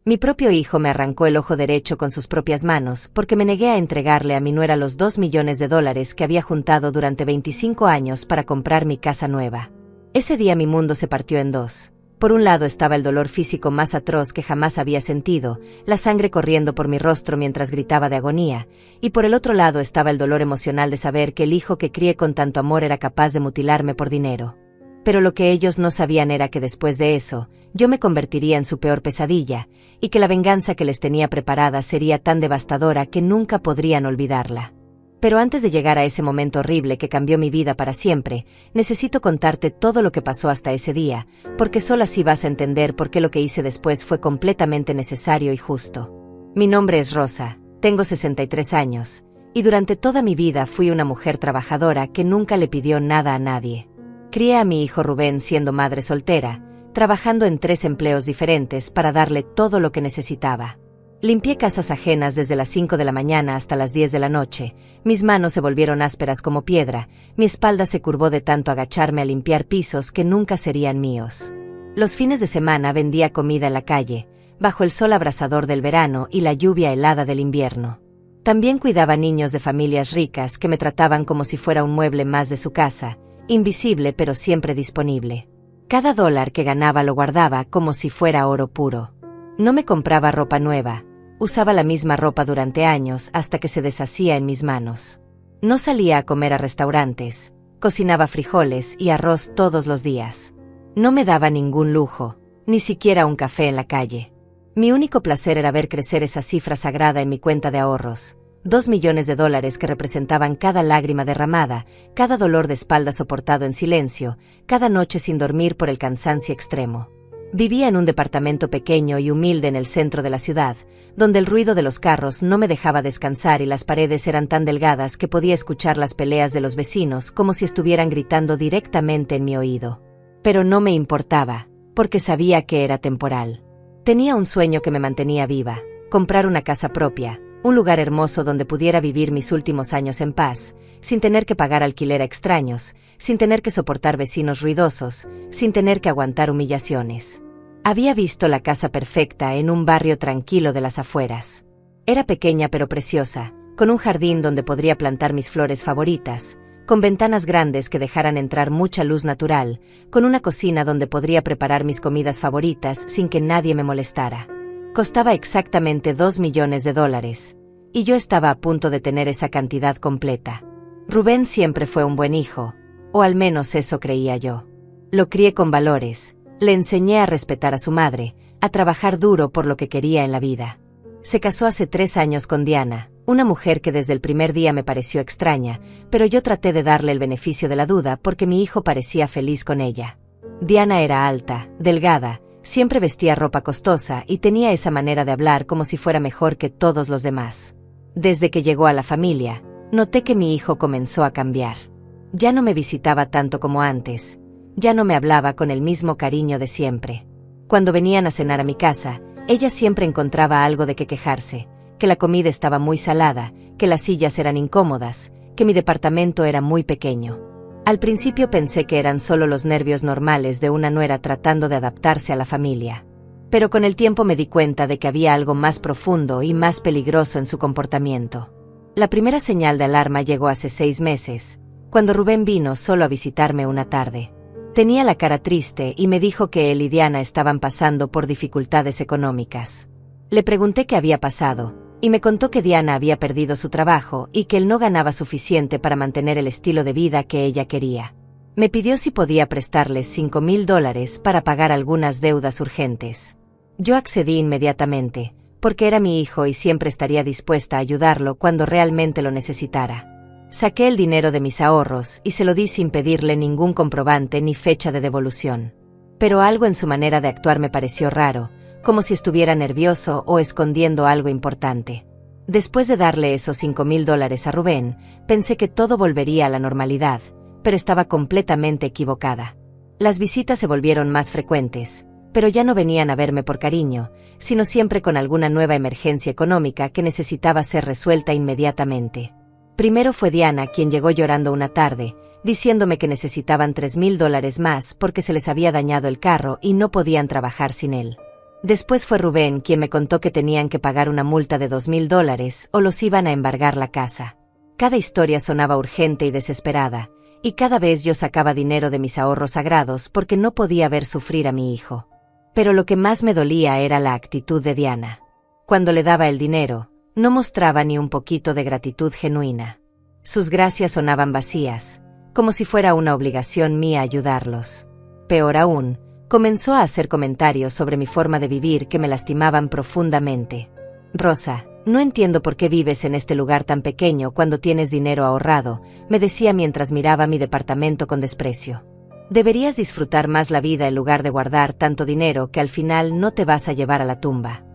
Mi propio hijo me arrancó el ojo derecho con sus propias manos porque me negué a entregarle a mi nuera los $2 millones que había juntado durante 25 años para comprar mi casa nueva. Ese día mi mundo se partió en dos. Por un lado estaba el dolor físico más atroz que jamás había sentido, la sangre corriendo por mi rostro mientras gritaba de agonía, y por el otro lado estaba el dolor emocional de saber que el hijo que crié con tanto amor era capaz de mutilarme por dinero. Pero lo que ellos no sabían era que después de eso, yo me convertiría en su peor pesadilla, y que la venganza que les tenía preparada sería tan devastadora que nunca podrían olvidarla. Pero antes de llegar a ese momento horrible que cambió mi vida para siempre, necesito contarte todo lo que pasó hasta ese día, porque solo así vas a entender por qué lo que hice después fue completamente necesario y justo. Mi nombre es Rosa, tengo 63 años, y durante toda mi vida fui una mujer trabajadora que nunca le pidió nada a nadie. Crié a mi hijo Rubén siendo madre soltera, trabajando en 3 empleos diferentes para darle todo lo que necesitaba. Limpié casas ajenas desde las 5 de la mañana hasta las 10 de la noche, mis manos se volvieron ásperas como piedra, mi espalda se curvó de tanto agacharme a limpiar pisos que nunca serían míos. Los fines de semana vendía comida en la calle, bajo el sol abrasador del verano y la lluvia helada del invierno. También cuidaba niños de familias ricas que me trataban como si fuera un mueble más de su casa, invisible pero siempre disponible. Cada dólar que ganaba lo guardaba como si fuera oro puro. No me compraba ropa nueva, usaba la misma ropa durante años hasta que se deshacía en mis manos. No salía a comer a restaurantes, cocinaba frijoles y arroz todos los días. No me daba ningún lujo, ni siquiera un café en la calle. Mi único placer era ver crecer esa cifra sagrada en mi cuenta de ahorros, $2 millones que representaban cada lágrima derramada, cada dolor de espalda soportado en silencio, cada noche sin dormir por el cansancio extremo. Vivía en un departamento pequeño y humilde en el centro de la ciudad, donde el ruido de los carros no me dejaba descansar y las paredes eran tan delgadas que podía escuchar las peleas de los vecinos como si estuvieran gritando directamente en mi oído. Pero no me importaba, porque sabía que era temporal. Tenía un sueño que me mantenía viva, comprar una casa propia, un lugar hermoso donde pudiera vivir mis últimos años en paz, sin tener que pagar alquiler a extraños, sin tener que soportar vecinos ruidosos, sin tener que aguantar humillaciones. Había visto la casa perfecta en un barrio tranquilo de las afueras. Era pequeña pero preciosa, con un jardín donde podría plantar mis flores favoritas, con ventanas grandes que dejaran entrar mucha luz natural, con una cocina donde podría preparar mis comidas favoritas sin que nadie me molestara. Costaba exactamente $2 millones, y yo estaba a punto de tener esa cantidad completa. Rubén siempre fue un buen hijo, o al menos eso creía yo. Lo crié con valores, le enseñé a respetar a su madre, a trabajar duro por lo que quería en la vida. Se casó hace 3 años con Diana, una mujer que desde el primer día me pareció extraña, pero yo traté de darle el beneficio de la duda porque mi hijo parecía feliz con ella. Diana era alta, delgada, siempre vestía ropa costosa y tenía esa manera de hablar como si fuera mejor que todos los demás. Desde que llegó a la familia, noté que mi hijo comenzó a cambiar. Ya no me visitaba tanto como antes, ya no me hablaba con el mismo cariño de siempre. Cuando venían a cenar a mi casa, ella siempre encontraba algo de qué quejarse, que la comida estaba muy salada, que las sillas eran incómodas, que mi departamento era muy pequeño. Al principio pensé que eran solo los nervios normales de una nuera tratando de adaptarse a la familia. Pero con el tiempo me di cuenta de que había algo más profundo y más peligroso en su comportamiento. La primera señal de alarma llegó hace 6 meses, cuando Rubén vino solo a visitarme una tarde. Tenía la cara triste y me dijo que él y Diana estaban pasando por dificultades económicas. Le pregunté qué había pasado, y me contó que Diana había perdido su trabajo y que él no ganaba suficiente para mantener el estilo de vida que ella quería. Me pidió si podía prestarles $5,000 para pagar algunas deudas urgentes. Yo accedí inmediatamente, porque era mi hijo y siempre estaría dispuesta a ayudarlo cuando realmente lo necesitara. Saqué el dinero de mis ahorros y se lo di sin pedirle ningún comprobante ni fecha de devolución. Pero algo en su manera de actuar me pareció raro, como si estuviera nervioso o escondiendo algo importante. Después de darle esos $5,000 a Rubén, pensé que todo volvería a la normalidad, pero estaba completamente equivocada. Las visitas se volvieron más frecuentes, pero ya no venían a verme por cariño, sino siempre con alguna nueva emergencia económica que necesitaba ser resuelta inmediatamente. Primero fue Diana quien llegó llorando una tarde, diciéndome que necesitaban $3,000 más porque se les había dañado el carro y no podían trabajar sin él. Después fue Rubén quien me contó que tenían que pagar una multa de $2,000 o los iban a embargar la casa. Cada historia sonaba urgente y desesperada, y cada vez yo sacaba dinero de mis ahorros sagrados porque no podía ver sufrir a mi hijo. Pero lo que más me dolía era la actitud de Diana. Cuando le daba el dinero, no mostraba ni un poquito de gratitud genuina. Sus gracias sonaban vacías, como si fuera una obligación mía ayudarlos. Peor aún, comenzó a hacer comentarios sobre mi forma de vivir que me lastimaban profundamente. «Rosa, no entiendo por qué vives en este lugar tan pequeño cuando tienes dinero ahorrado», me decía mientras miraba mi departamento con desprecio. «Deberías disfrutar más la vida en lugar de guardar tanto dinero que al final no te vas a llevar a la tumba».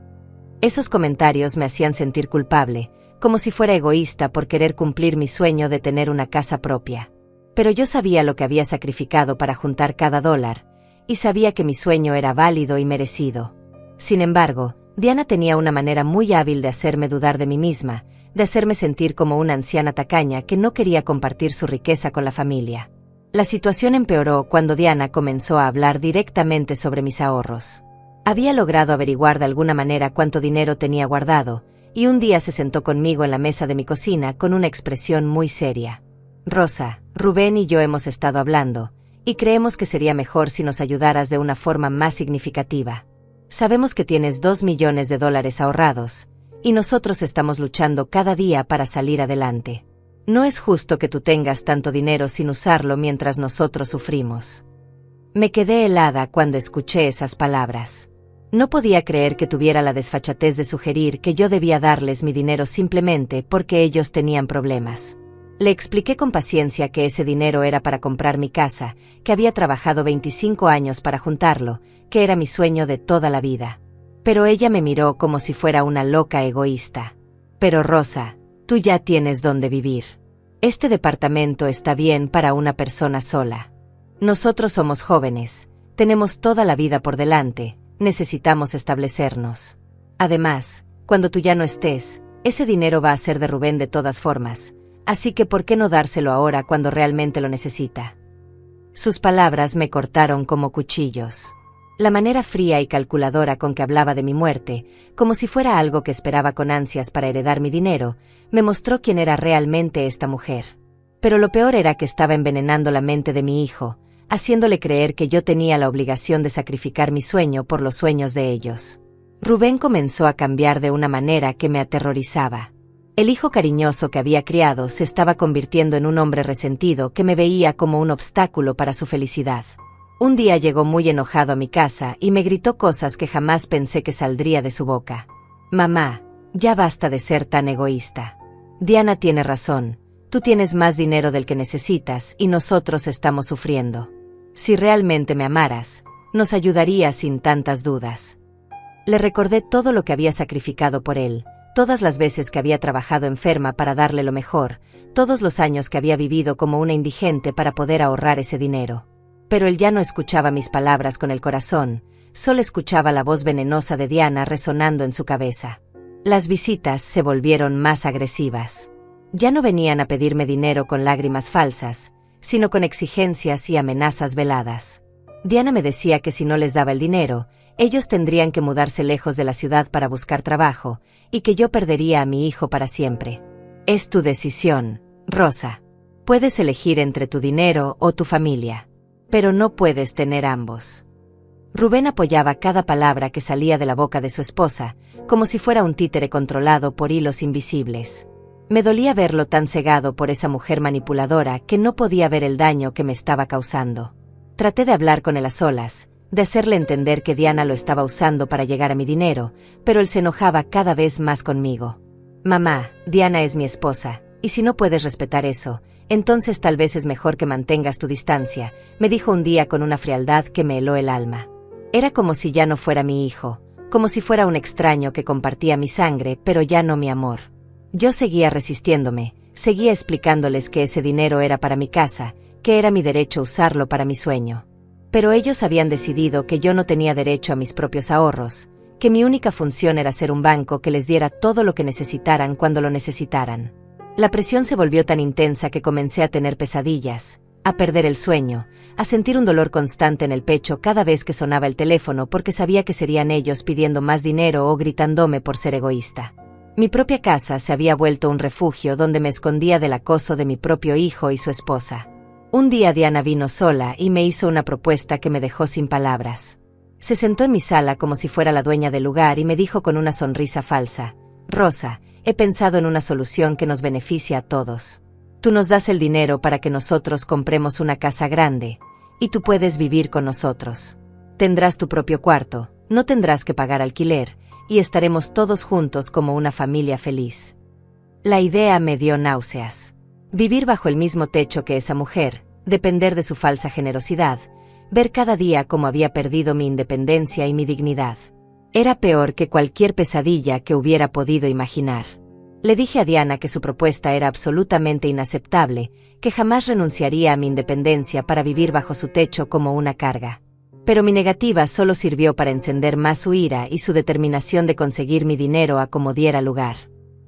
Esos comentarios me hacían sentir culpable, como si fuera egoísta por querer cumplir mi sueño de tener una casa propia. Pero yo sabía lo que había sacrificado para juntar cada dólar, y sabía que mi sueño era válido y merecido. Sin embargo, Diana tenía una manera muy hábil de hacerme dudar de mí misma, de hacerme sentir como una anciana tacaña que no quería compartir su riqueza con la familia. La situación empeoró cuando Diana comenzó a hablar directamente sobre mis ahorros. Había logrado averiguar de alguna manera cuánto dinero tenía guardado, y un día se sentó conmigo en la mesa de mi cocina con una expresión muy seria. «Rosa, Rubén y yo hemos estado hablando, y creemos que sería mejor si nos ayudaras de una forma más significativa. Sabemos que tienes $2 millones ahorrados, y nosotros estamos luchando cada día para salir adelante. No es justo que tú tengas tanto dinero sin usarlo mientras nosotros sufrimos». Me quedé helada cuando escuché esas palabras. No podía creer que tuviera la desfachatez de sugerir que yo debía darles mi dinero simplemente porque ellos tenían problemas. Le expliqué con paciencia que ese dinero era para comprar mi casa, que había trabajado 25 años para juntarlo, que era mi sueño de toda la vida. Pero ella me miró como si fuera una loca egoísta. «Pero Rosa, tú ya tienes dónde vivir. Este departamento está bien para una persona sola. Nosotros somos jóvenes, tenemos toda la vida por delante, necesitamos establecernos. Además, cuando tú ya no estés, ese dinero va a ser de Rubén de todas formas, así que ¿por qué no dárselo ahora cuando realmente lo necesita?». Sus palabras me cortaron como cuchillos. La manera fría y calculadora con que hablaba de mi muerte, como si fuera algo que esperaba con ansias para heredar mi dinero, me mostró quién era realmente esta mujer. Pero lo peor era que estaba envenenando la mente de mi hijo, haciéndole creer que yo tenía la obligación de sacrificar mi sueño por los sueños de ellos. Rubén comenzó a cambiar de una manera que me aterrorizaba. El hijo cariñoso que había criado se estaba convirtiendo en un hombre resentido que me veía como un obstáculo para su felicidad. Un día llegó muy enojado a mi casa y me gritó cosas que jamás pensé que saldría de su boca. «Mamá, ya basta de ser tan egoísta. Diana tiene razón, tú tienes más dinero del que necesitas y nosotros estamos sufriendo. Si realmente me amaras, nos ayudarías sin tantas dudas». Le recordé todo lo que había sacrificado por él, todas las veces que había trabajado enferma para darle lo mejor, todos los años que había vivido como una indigente para poder ahorrar ese dinero. Pero él ya no escuchaba mis palabras con el corazón, solo escuchaba la voz venenosa de Diana resonando en su cabeza. Las visitas se volvieron más agresivas. Ya no venían a pedirme dinero con lágrimas falsas, sino con exigencias y amenazas veladas. Diana me decía que si no les daba el dinero, ellos tendrían que mudarse lejos de la ciudad para buscar trabajo, y que yo perdería a mi hijo para siempre. «Es tu decisión, Rosa. Puedes elegir entre tu dinero o tu familia. Pero no puedes tener ambos». Rubén apoyaba cada palabra que salía de la boca de su esposa, como si fuera un títere controlado por hilos invisibles. Me dolía verlo tan cegado por esa mujer manipuladora que no podía ver el daño que me estaba causando. Traté de hablar con él a solas, de hacerle entender que Diana lo estaba usando para llegar a mi dinero, pero él se enojaba cada vez más conmigo. «Mamá, Diana es mi esposa, y si no puedes respetar eso, entonces tal vez es mejor que mantengas tu distancia», me dijo un día con una frialdad que me heló el alma. Era como si ya no fuera mi hijo, como si fuera un extraño que compartía mi sangre, pero ya no mi amor. Yo seguía resistiéndome, seguía explicándoles que ese dinero era para mi casa, que era mi derecho usarlo para mi sueño. Pero ellos habían decidido que yo no tenía derecho a mis propios ahorros, que mi única función era ser un banco que les diera todo lo que necesitaran cuando lo necesitaran. La presión se volvió tan intensa que comencé a tener pesadillas, a perder el sueño, a sentir un dolor constante en el pecho cada vez que sonaba el teléfono porque sabía que serían ellos pidiendo más dinero o gritándome por ser egoísta. Mi propia casa se había vuelto un refugio donde me escondía del acoso de mi propio hijo y su esposa. Un día Diana vino sola y me hizo una propuesta que me dejó sin palabras. Se sentó en mi sala como si fuera la dueña del lugar y me dijo con una sonrisa falsa: Rosa, he pensado en una solución que nos beneficia a todos. Tú nos das el dinero para que nosotros compremos una casa grande, y tú puedes vivir con nosotros. Tendrás tu propio cuarto, no tendrás que pagar alquiler, y estaremos todos juntos como una familia feliz. La idea me dio náuseas. Vivir bajo el mismo techo que esa mujer, depender de su falsa generosidad, ver cada día cómo había perdido mi independencia y mi dignidad. Era peor que cualquier pesadilla que hubiera podido imaginar. Le dije a Diana que su propuesta era absolutamente inaceptable, que jamás renunciaría a mi independencia para vivir bajo su techo como una carga. Pero mi negativa solo sirvió para encender más su ira y su determinación de conseguir mi dinero a como diera lugar.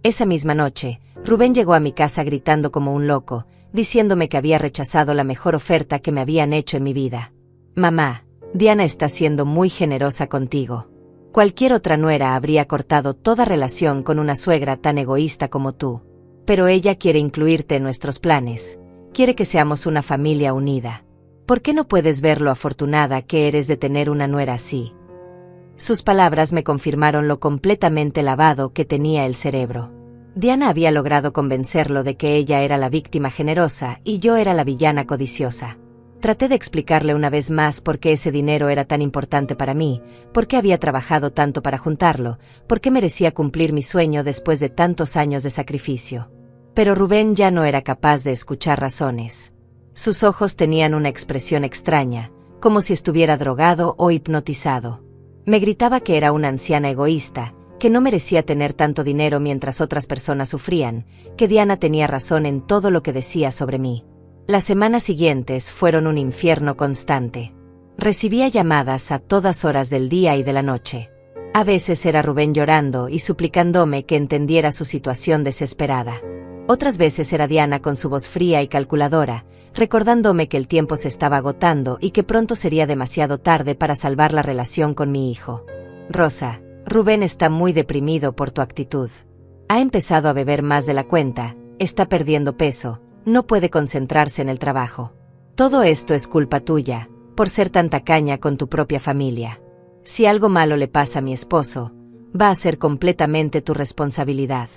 Esa misma noche, Rubén llegó a mi casa gritando como un loco, diciéndome que había rechazado la mejor oferta que me habían hecho en mi vida. Mamá, Diana está siendo muy generosa contigo. Cualquier otra nuera habría cortado toda relación con una suegra tan egoísta como tú. Pero ella quiere incluirte en nuestros planes. Quiere que seamos una familia unida. ¿Por qué no puedes ver lo afortunada que eres de tener una nuera así? Sus palabras me confirmaron lo completamente lavado que tenía el cerebro. Diana había logrado convencerlo de que ella era la víctima generosa y yo era la villana codiciosa. Traté de explicarle una vez más por qué ese dinero era tan importante para mí, por qué había trabajado tanto para juntarlo, por qué merecía cumplir mi sueño después de tantos años de sacrificio. Pero Rubén ya no era capaz de escuchar razones. Sus ojos tenían una expresión extraña, como si estuviera drogado o hipnotizado. Me gritaba que era una anciana egoísta, que no merecía tener tanto dinero mientras otras personas sufrían, que Diana tenía razón en todo lo que decía sobre mí. Las semanas siguientes fueron un infierno constante. Recibía llamadas a todas horas del día y de la noche. A veces era Rubén llorando y suplicándome que entendiera su situación desesperada. Otras veces era Diana con su voz fría y calculadora, recordándome que el tiempo se estaba agotando y que pronto sería demasiado tarde para salvar la relación con mi hijo. Rosa, Rubén está muy deprimido por tu actitud. Ha empezado a beber más de la cuenta, está perdiendo peso, no puede concentrarse en el trabajo. Todo esto es culpa tuya, por ser tan tacaña con tu propia familia. Si algo malo le pasa a mi esposo, va a ser completamente tu responsabilidad.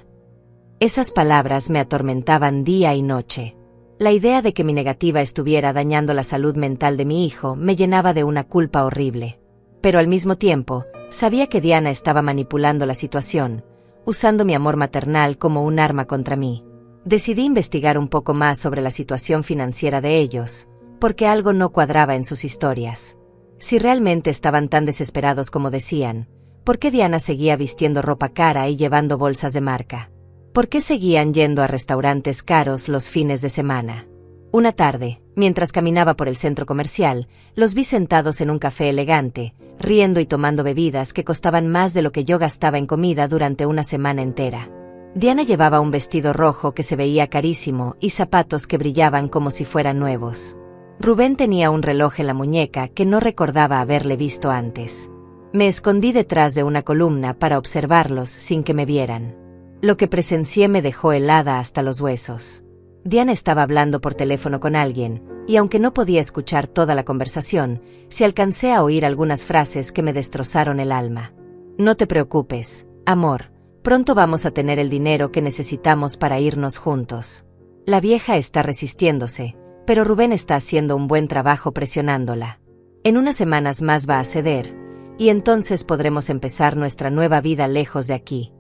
Esas palabras me atormentaban día y noche. La idea de que mi negativa estuviera dañando la salud mental de mi hijo me llenaba de una culpa horrible. Pero al mismo tiempo, sabía que Diana estaba manipulando la situación, usando mi amor maternal como un arma contra mí. Decidí investigar un poco más sobre la situación financiera de ellos, porque algo no cuadraba en sus historias. Si realmente estaban tan desesperados como decían, ¿por qué Diana seguía vistiendo ropa cara y llevando bolsas de marca? ¿Por qué seguían yendo a restaurantes caros los fines de semana? Una tarde, mientras caminaba por el centro comercial, los vi sentados en un café elegante, riendo y tomando bebidas que costaban más de lo que yo gastaba en comida durante una semana entera. Diana llevaba un vestido rojo que se veía carísimo y zapatos que brillaban como si fueran nuevos. Rubén tenía un reloj en la muñeca que no recordaba haberle visto antes. Me escondí detrás de una columna para observarlos sin que me vieran. Lo que presencié me dejó helada hasta los huesos. Diana estaba hablando por teléfono con alguien, y aunque no podía escuchar toda la conversación, sí alcancé a oír algunas frases que me destrozaron el alma. No te preocupes, amor. Pronto vamos a tener el dinero que necesitamos para irnos juntos. La vieja está resistiéndose, pero Rubén está haciendo un buen trabajo presionándola. En unas semanas más va a ceder, y entonces podremos empezar nuestra nueva vida lejos de aquí.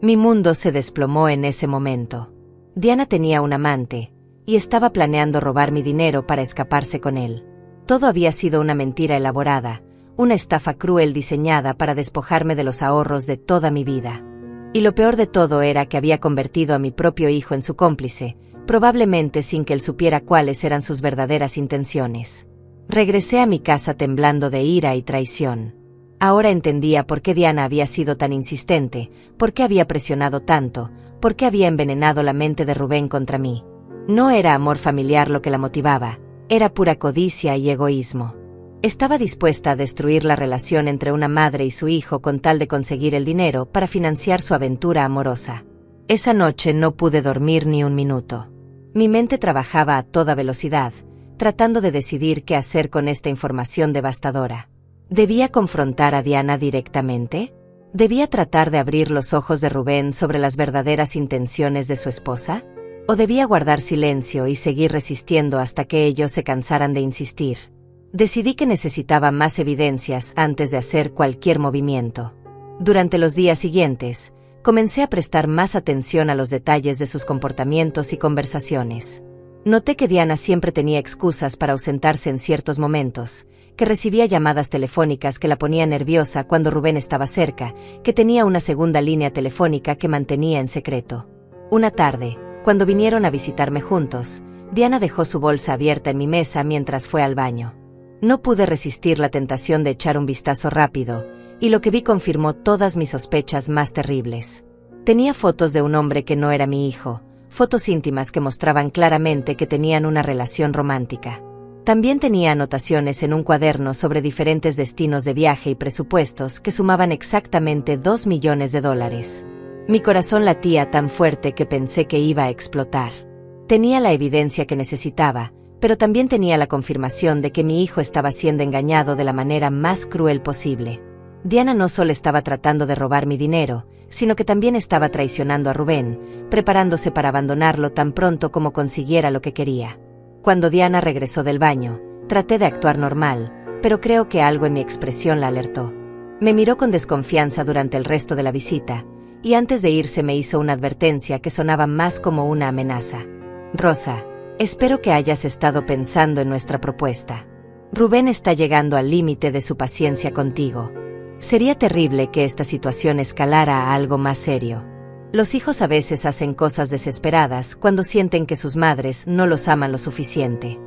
Mi mundo se desplomó en ese momento. Diana tenía un amante, y estaba planeando robar mi dinero para escaparse con él. Todo había sido una mentira elaborada, una estafa cruel diseñada para despojarme de los ahorros de toda mi vida. Y lo peor de todo era que había convertido a mi propio hijo en su cómplice, probablemente sin que él supiera cuáles eran sus verdaderas intenciones. Regresé a mi casa temblando de ira y traición. Ahora entendía por qué Diana había sido tan insistente, por qué había presionado tanto, por qué había envenenado la mente de Rubén contra mí. No era amor familiar lo que la motivaba, era pura codicia y egoísmo. Estaba dispuesta a destruir la relación entre una madre y su hijo con tal de conseguir el dinero para financiar su aventura amorosa. Esa noche no pude dormir ni un minuto. Mi mente trabajaba a toda velocidad, tratando de decidir qué hacer con esta información devastadora. ¿Debía confrontar a Diana directamente? ¿Debía tratar de abrir los ojos de Rubén sobre las verdaderas intenciones de su esposa? ¿O debía guardar silencio y seguir resistiendo hasta que ellos se cansaran de insistir? Decidí que necesitaba más evidencias antes de hacer cualquier movimiento. Durante los días siguientes, comencé a prestar más atención a los detalles de sus comportamientos y conversaciones. Noté que Diana siempre tenía excusas para ausentarse en ciertos momentos, que recibía llamadas telefónicas que la ponían nerviosa cuando Rubén estaba cerca, que tenía una segunda línea telefónica que mantenía en secreto. Una tarde, cuando vinieron a visitarme juntos, Diana dejó su bolsa abierta en mi mesa mientras fue al baño. No pude resistir la tentación de echar un vistazo rápido, y lo que vi confirmó todas mis sospechas más terribles. Tenía fotos de un hombre que no era mi hijo, fotos íntimas que mostraban claramente que tenían una relación romántica. También tenía anotaciones en un cuaderno sobre diferentes destinos de viaje y presupuestos que sumaban exactamente $2 millones. Mi corazón latía tan fuerte que pensé que iba a explotar. Tenía la evidencia que necesitaba, pero también tenía la confirmación de que mi hijo estaba siendo engañado de la manera más cruel posible. Diana no solo estaba tratando de robar mi dinero, sino que también estaba traicionando a Rubén, preparándose para abandonarlo tan pronto como consiguiera lo que quería. Cuando Diana regresó del baño, traté de actuar normal, pero creo que algo en mi expresión la alertó. Me miró con desconfianza durante el resto de la visita, y antes de irse me hizo una advertencia que sonaba más como una amenaza. Rosa, espero que hayas estado pensando en nuestra propuesta. Rubén está llegando al límite de su paciencia contigo. Sería terrible que esta situación escalara a algo más serio. Los hijos a veces hacen cosas desesperadas cuando sienten que sus madres no los aman lo suficiente.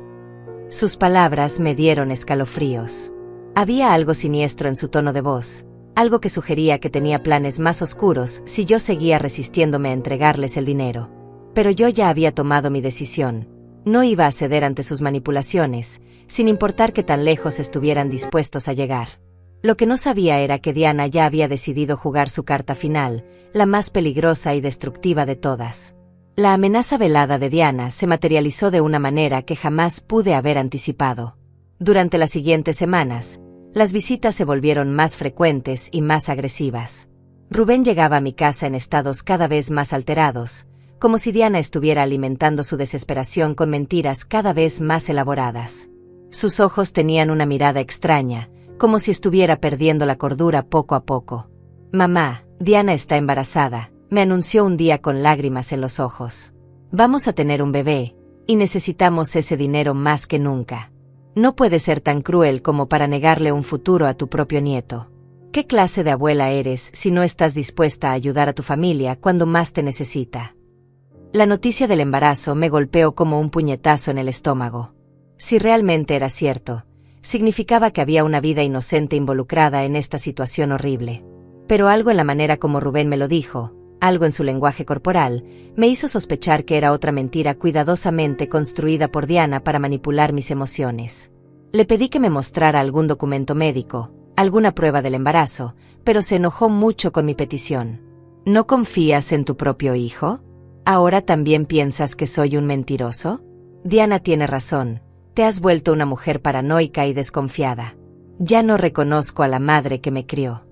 Sus palabras me dieron escalofríos. Había algo siniestro en su tono de voz, algo que sugería que tenía planes más oscuros si yo seguía resistiéndome a entregarles el dinero. Pero yo ya había tomado mi decisión. No iba a ceder ante sus manipulaciones, sin importar qué tan lejos estuvieran dispuestos a llegar. Lo que no sabía era que Diana ya había decidido jugar su carta final, la más peligrosa y destructiva de todas. La amenaza velada de Diana se materializó de una manera que jamás pude haber anticipado. Durante las siguientes semanas, las visitas se volvieron más frecuentes y más agresivas. Rubén llegaba a mi casa en estados cada vez más alterados, como si Diana estuviera alimentando su desesperación con mentiras cada vez más elaboradas. Sus ojos tenían una mirada extraña, como si estuviera perdiendo la cordura poco a poco. «Mamá, Diana está embarazada», me anunció un día con lágrimas en los ojos. «Vamos a tener un bebé, y necesitamos ese dinero más que nunca. No puedes ser tan cruel como para negarle un futuro a tu propio nieto. ¿Qué clase de abuela eres si no estás dispuesta a ayudar a tu familia cuando más te necesita?» La noticia del embarazo me golpeó como un puñetazo en el estómago. Si realmente era cierto, significaba que había una vida inocente involucrada en esta situación horrible. Pero algo en la manera como Rubén me lo dijo, algo en su lenguaje corporal, me hizo sospechar que era otra mentira cuidadosamente construida por Diana para manipular mis emociones. Le pedí que me mostrara algún documento médico, alguna prueba del embarazo, pero se enojó mucho con mi petición. ¿No confías en tu propio hijo? ¿Ahora también piensas que soy un mentiroso? Diana tiene razón. Te has vuelto una mujer paranoica y desconfiada. Ya no reconozco a la madre que me crió.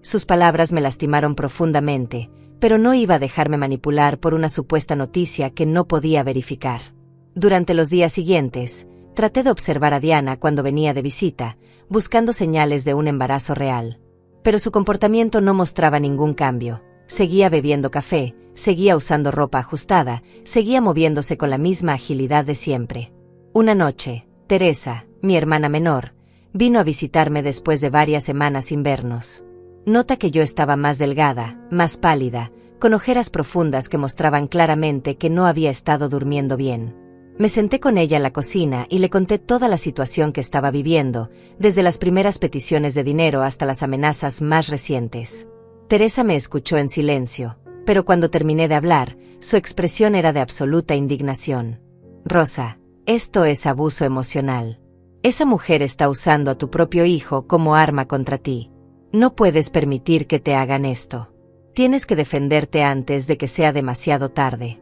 Sus palabras me lastimaron profundamente, pero no iba a dejarme manipular por una supuesta noticia que no podía verificar. Durante los días siguientes, traté de observar a Diana cuando venía de visita, buscando señales de un embarazo real. Pero su comportamiento no mostraba ningún cambio. Seguía bebiendo café, seguía usando ropa ajustada, seguía moviéndose con la misma agilidad de siempre. Una noche, Teresa, mi hermana menor, vino a visitarme después de varias semanas sin vernos. Nota que yo estaba más delgada, más pálida, con ojeras profundas que mostraban claramente que no había estado durmiendo bien. Me senté con ella en la cocina y le conté toda la situación que estaba viviendo, desde las primeras peticiones de dinero hasta las amenazas más recientes. Teresa me escuchó en silencio, pero cuando terminé de hablar, su expresión era de absoluta indignación. Rosa, esto es abuso emocional. Esa mujer está usando a tu propio hijo como arma contra ti. No puedes permitir que te hagan esto. Tienes que defenderte antes de que sea demasiado tarde.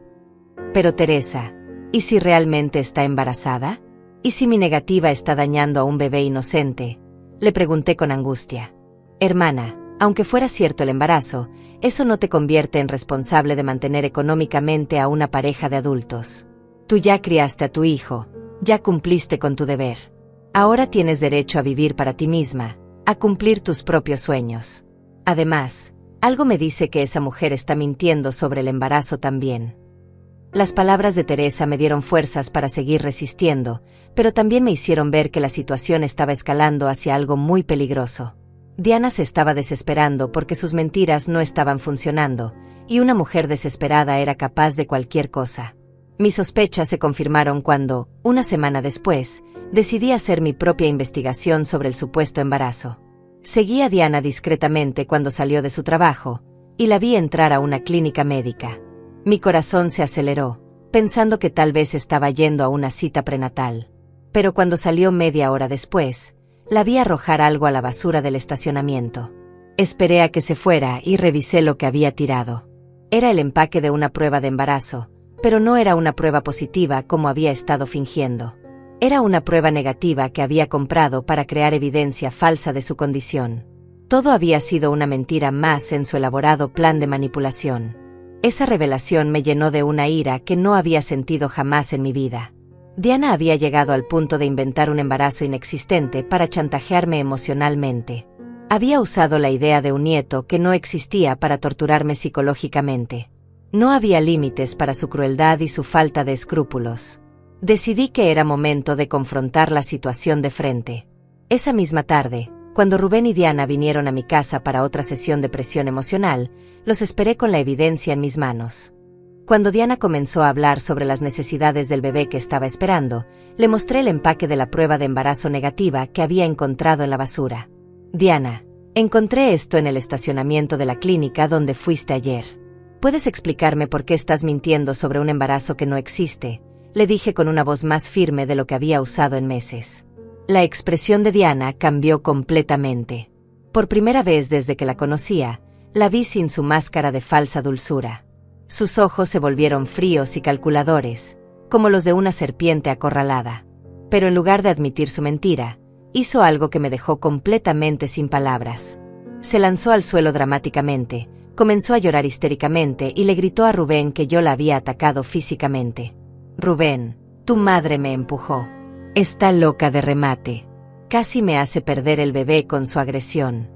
Pero Teresa, ¿y si realmente está embarazada? ¿Y si mi negativa está dañando a un bebé inocente? Le pregunté con angustia. Hermana, aunque fuera cierto el embarazo, eso no te convierte en responsable de mantener económicamente a una pareja de adultos. Tú ya criaste a tu hijo, ya cumpliste con tu deber. Ahora tienes derecho a vivir para ti misma, a cumplir tus propios sueños. Además, algo me dice que esa mujer está mintiendo sobre el embarazo también. Las palabras de Teresa me dieron fuerzas para seguir resistiendo, pero también me hicieron ver que la situación estaba escalando hacia algo muy peligroso. Diana se estaba desesperando porque sus mentiras no estaban funcionando, y una mujer desesperada era capaz de cualquier cosa. Mis sospechas se confirmaron cuando, una semana después, decidí hacer mi propia investigación sobre el supuesto embarazo. Seguí a Diana discretamente cuando salió de su trabajo, y la vi entrar a una clínica médica. Mi corazón se aceleró, pensando que tal vez estaba yendo a una cita prenatal. Pero cuando salió media hora después, la vi arrojar algo a la basura del estacionamiento. Esperé a que se fuera y revisé lo que había tirado. Era el empaque de una prueba de embarazo, pero no era una prueba positiva como había estado fingiendo. Era una prueba negativa que había comprado para crear evidencia falsa de su condición. Todo había sido una mentira más en su elaborado plan de manipulación. Esa revelación me llenó de una ira que no había sentido jamás en mi vida. Diana había llegado al punto de inventar un embarazo inexistente para chantajearme emocionalmente. Había usado la idea de un nieto que no existía para torturarme psicológicamente. No había límites para su crueldad y su falta de escrúpulos. Decidí que era momento de confrontar la situación de frente. Esa misma tarde, cuando Rubén y Diana vinieron a mi casa para otra sesión de presión emocional, los esperé con la evidencia en mis manos. Cuando Diana comenzó a hablar sobre las necesidades del bebé que estaba esperando, le mostré el empaque de la prueba de embarazo negativa que había encontrado en la basura. Diana, encontré esto en el estacionamiento de la clínica donde fuiste ayer. ¿Puedes explicarme por qué estás mintiendo sobre un embarazo que no existe?, le dije con una voz más firme de lo que había usado en meses. La expresión de Diana cambió completamente. Por primera vez desde que la conocía, la vi sin su máscara de falsa dulzura. Sus ojos se volvieron fríos y calculadores, como los de una serpiente acorralada. Pero en lugar de admitir su mentira, hizo algo que me dejó completamente sin palabras. Se lanzó al suelo dramáticamente, comenzó a llorar histéricamente y le gritó a Rubén que yo la había atacado físicamente. Rubén, tu madre me empujó. Está loca de remate. Casi me hace perder el bebé con su agresión.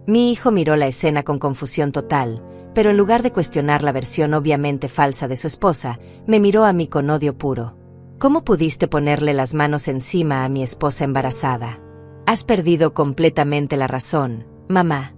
Mi hijo miró la escena con confusión total, pero en lugar de cuestionar la versión obviamente falsa de su esposa, me miró a mí con odio puro. ¿Cómo pudiste ponerle las manos encima a mi esposa embarazada? Has perdido completamente la razón, mamá.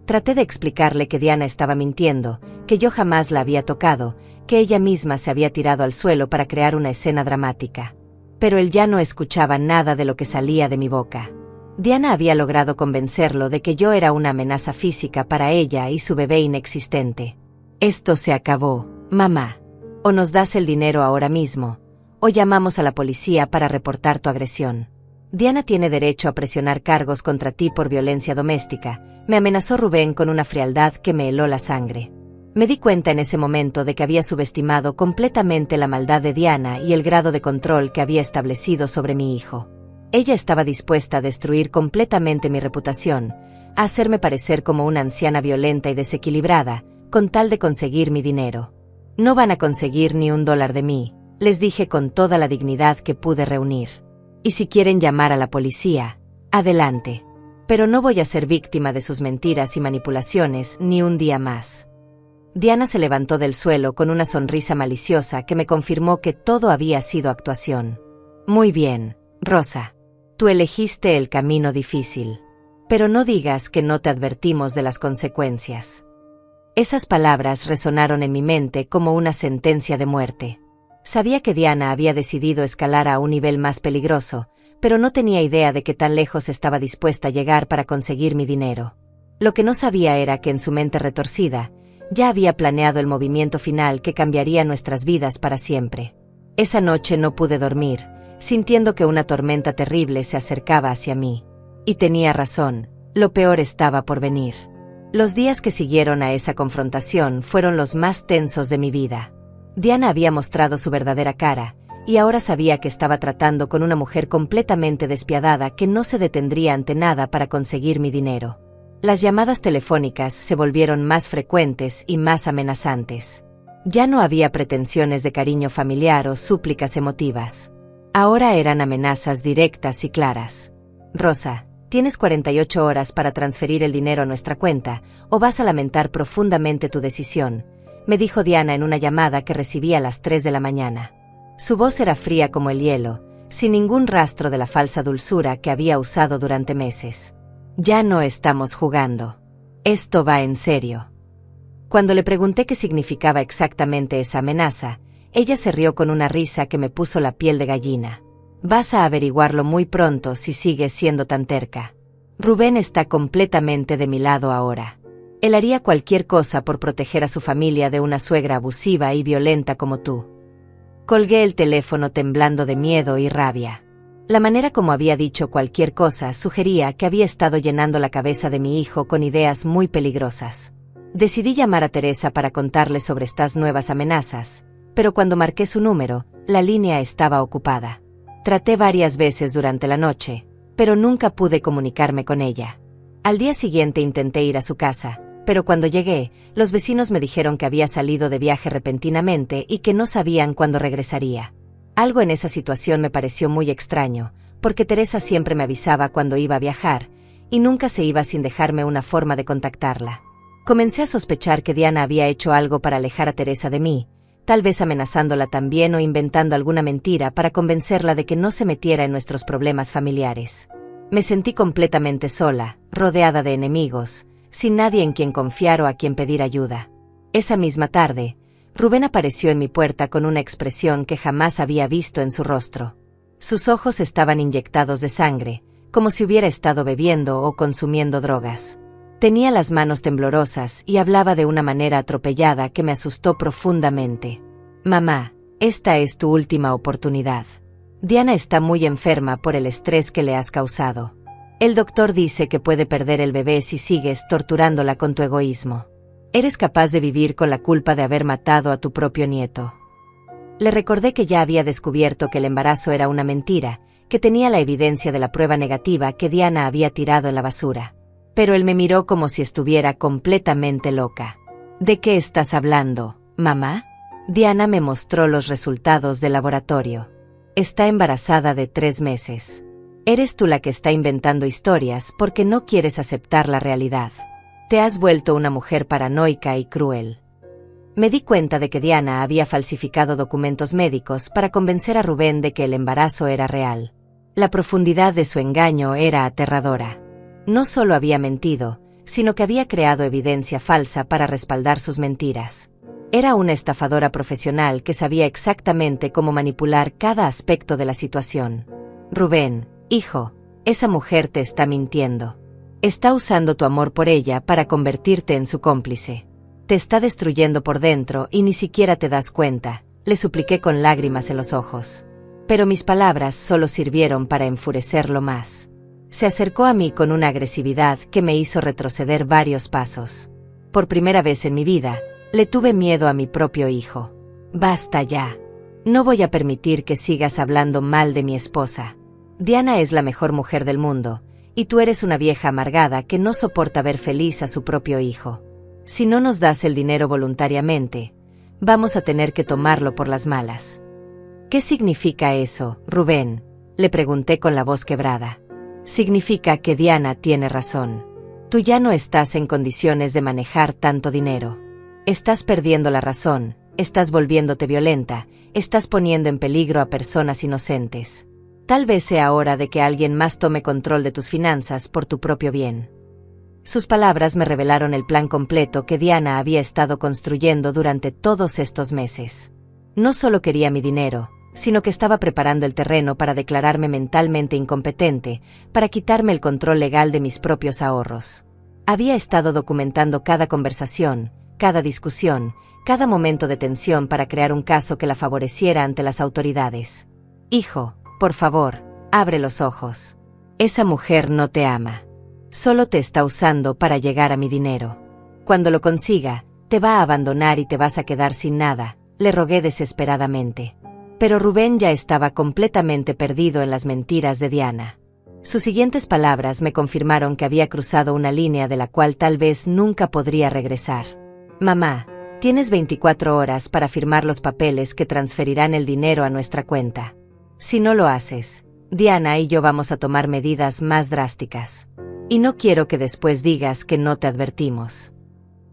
Traté de explicarle que Diana estaba mintiendo, que yo jamás la había tocado, que ella misma se había tirado al suelo para crear una escena dramática. Pero él ya no escuchaba nada de lo que salía de mi boca. Diana había logrado convencerlo de que yo era una amenaza física para ella y su bebé inexistente. Esto se acabó, mamá. O nos das el dinero ahora mismo, o llamamos a la policía para reportar tu agresión. Diana tiene derecho a presionar cargos contra ti por violencia doméstica, me amenazó Rubén con una frialdad que me heló la sangre. Me di cuenta en ese momento de que había subestimado completamente la maldad de Diana y el grado de control que había establecido sobre mi hijo. Ella estaba dispuesta a destruir completamente mi reputación, a hacerme parecer como una anciana violenta y desequilibrada, con tal de conseguir mi dinero. No van a conseguir ni $1 de mí, les dije con toda la dignidad que pude reunir. Y si quieren llamar a la policía, adelante. Pero no voy a ser víctima de sus mentiras y manipulaciones ni un día más. Diana se levantó del suelo con una sonrisa maliciosa que me confirmó que todo había sido actuación. Muy bien, Rosa. Tú elegiste el camino difícil. Pero no digas que no te advertimos de las consecuencias. Esas palabras resonaron en mi mente como una sentencia de muerte. Sabía que Diana había decidido escalar a un nivel más peligroso, pero no tenía idea de qué tan lejos estaba dispuesta a llegar para conseguir mi dinero. Lo que no sabía era que en su mente retorcida, Ya había planeado el movimiento final que cambiaría nuestras vidas para siempre. Esa noche no pude dormir, sintiendo que una tormenta terrible se acercaba hacia mí. Y tenía razón, lo peor estaba por venir. Los días que siguieron a esa confrontación fueron los más tensos de mi vida. Diana había mostrado su verdadera cara, y ahora sabía que estaba tratando con una mujer completamente despiadada que no se detendría ante nada para conseguir mi dinero. Las llamadas telefónicas se volvieron más frecuentes y más amenazantes. Ya no había pretensiones de cariño familiar o súplicas emotivas. Ahora eran amenazas directas y claras. Rosa, tienes 48 horas para transferir el dinero a nuestra cuenta, o vas a lamentar profundamente tu decisión, me dijo Diana en una llamada que recibí a las 3 de la mañana. Su voz era fría como el hielo, sin ningún rastro de la falsa dulzura que había usado durante meses. Ya no estamos jugando. Esto va en serio. Cuando le pregunté qué significaba exactamente esa amenaza, ella se rió con una risa que me puso la piel de gallina. Vas a averiguarlo muy pronto si sigues siendo tan terca. Rubén está completamente de mi lado ahora. Él haría cualquier cosa por proteger a su familia de una suegra abusiva y violenta como tú. Colgué el teléfono temblando de miedo y rabia. La manera como había dicho cualquier cosa sugería que había estado llenando la cabeza de mi hijo con ideas muy peligrosas. Decidí llamar a Teresa para contarle sobre estas nuevas amenazas, pero cuando marqué su número, la línea estaba ocupada. Traté varias veces durante la noche, pero nunca pude comunicarme con ella. Al día siguiente intenté ir a su casa, pero cuando llegué, los vecinos me dijeron que había salido de viaje repentinamente y que no sabían cuándo regresaría. Algo en esa situación me pareció muy extraño, porque Teresa siempre me avisaba cuando iba a viajar, y nunca se iba sin dejarme una forma de contactarla. Comencé a sospechar que Diana había hecho algo para alejar a Teresa de mí, tal vez amenazándola también o inventando alguna mentira para convencerla de que no se metiera en nuestros problemas familiares. Me sentí completamente sola, rodeada de enemigos, sin nadie en quien confiar o a quien pedir ayuda. Esa misma tarde, Rubén apareció en mi puerta con una expresión que jamás había visto en su rostro. Sus ojos estaban inyectados de sangre, como si hubiera estado bebiendo o consumiendo drogas. Tenía las manos temblorosas y hablaba de una manera atropellada que me asustó profundamente. Mamá, esta es tu última oportunidad. Diana está muy enferma por el estrés que le has causado. El doctor dice que puede perder el bebé si sigues torturándola con tu egoísmo. Eres capaz de vivir con la culpa de haber matado a tu propio nieto. Le recordé que ya había descubierto que el embarazo era una mentira, que tenía la evidencia de la prueba negativa que Diana había tirado en la basura. Pero él me miró como si estuviera completamente loca. ¿De qué estás hablando, mamá? Diana me mostró los resultados del laboratorio. Está embarazada de 3 meses. Eres tú la que está inventando historias porque no quieres aceptar la realidad. Te has vuelto una mujer paranoica y cruel. Me di cuenta de que Diana había falsificado documentos médicos para convencer a Rubén de que el embarazo era real. La profundidad de su engaño era aterradora. No solo había mentido, sino que había creado evidencia falsa para respaldar sus mentiras. Era una estafadora profesional que sabía exactamente cómo manipular cada aspecto de la situación. Rubén, hijo, esa mujer te está mintiendo. Está usando tu amor por ella para convertirte en su cómplice. Te está destruyendo por dentro y ni siquiera te das cuenta, le supliqué con lágrimas en los ojos. Pero mis palabras solo sirvieron para enfurecerlo más. Se acercó a mí con una agresividad que me hizo retroceder varios pasos. Por primera vez en mi vida, le tuve miedo a mi propio hijo. Basta ya. No voy a permitir que sigas hablando mal de mi esposa. Diana es la mejor mujer del mundo, y tú eres una vieja amargada que no soporta ver feliz a su propio hijo. Si no nos das el dinero voluntariamente, vamos a tener que tomarlo por las malas. ¿Qué significa eso, Rubén? Le pregunté con la voz quebrada. Significa que Diana tiene razón. Tú ya no estás en condiciones de manejar tanto dinero. Estás perdiendo la razón, estás volviéndote violenta, estás poniendo en peligro a personas inocentes. Tal vez sea hora de que alguien más tome control de tus finanzas por tu propio bien. Sus palabras me revelaron el plan completo que Diana había estado construyendo durante todos estos meses. No solo quería mi dinero, sino que estaba preparando el terreno para declararme mentalmente incompetente, para quitarme el control legal de mis propios ahorros. Había estado documentando cada conversación, cada discusión, cada momento de tensión para crear un caso que la favoreciera ante las autoridades. Hijo, por favor, abre los ojos. Esa mujer no te ama. Solo te está usando para llegar a mi dinero. Cuando lo consiga, te va a abandonar y te vas a quedar sin nada, le rogué desesperadamente. Pero Rubén ya estaba completamente perdido en las mentiras de Diana. Sus siguientes palabras me confirmaron que había cruzado una línea de la cual tal vez nunca podría regresar. Mamá, tienes 24 horas para firmar los papeles que transferirán el dinero a nuestra cuenta. Si no lo haces, Diana y yo vamos a tomar medidas más drásticas. Y no quiero que después digas que no te advertimos.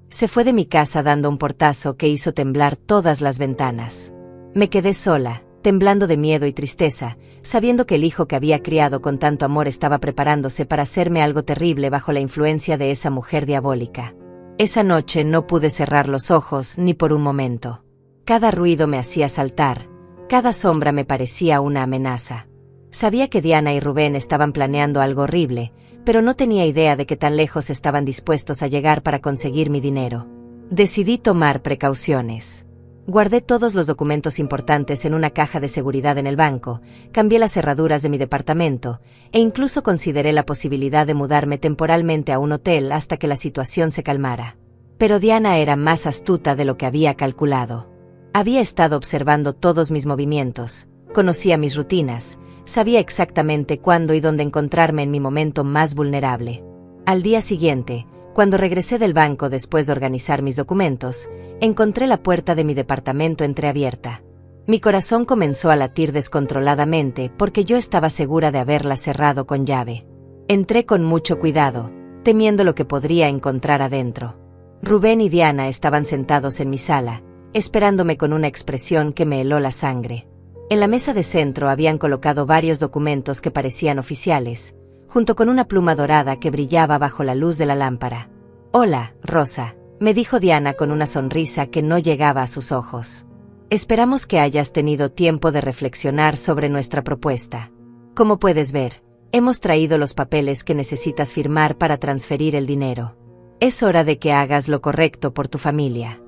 Se fue de mi casa dando un portazo que hizo temblar todas las ventanas. Me quedé sola, temblando de miedo y tristeza, sabiendo que el hijo que había criado con tanto amor estaba preparándose para hacerme algo terrible bajo la influencia de esa mujer diabólica. Esa noche no pude cerrar los ojos ni por un momento. Cada ruido me hacía saltar, cada sombra me parecía una amenaza. Sabía que Diana y Rubén estaban planeando algo horrible, pero no tenía idea de que tan lejos estaban dispuestos a llegar para conseguir mi dinero. Decidí tomar precauciones. Guardé todos los documentos importantes en una caja de seguridad en el banco, cambié las cerraduras de mi departamento, e incluso consideré la posibilidad de mudarme temporalmente a un hotel hasta que la situación se calmara. Pero Diana era más astuta de lo que había calculado. Había estado observando todos mis movimientos, conocía mis rutinas, sabía exactamente cuándo y dónde encontrarme en mi momento más vulnerable. Al día siguiente, cuando regresé del banco después de organizar mis documentos, encontré la puerta de mi departamento entreabierta. Mi corazón comenzó a latir descontroladamente porque yo estaba segura de haberla cerrado con llave. Entré con mucho cuidado, temiendo lo que podría encontrar adentro. Rubén y Diana estaban sentados en mi sala, esperándome con una expresión que me heló la sangre. En la mesa de centro habían colocado varios documentos que parecían oficiales, junto con una pluma dorada que brillaba bajo la luz de la lámpara. «Hola, Rosa», me dijo Diana con una sonrisa que no llegaba a sus ojos. «Esperamos que hayas tenido tiempo de reflexionar sobre nuestra propuesta. Como puedes ver, hemos traído los papeles que necesitas firmar para transferir el dinero. Es hora de que hagas lo correcto por tu familia».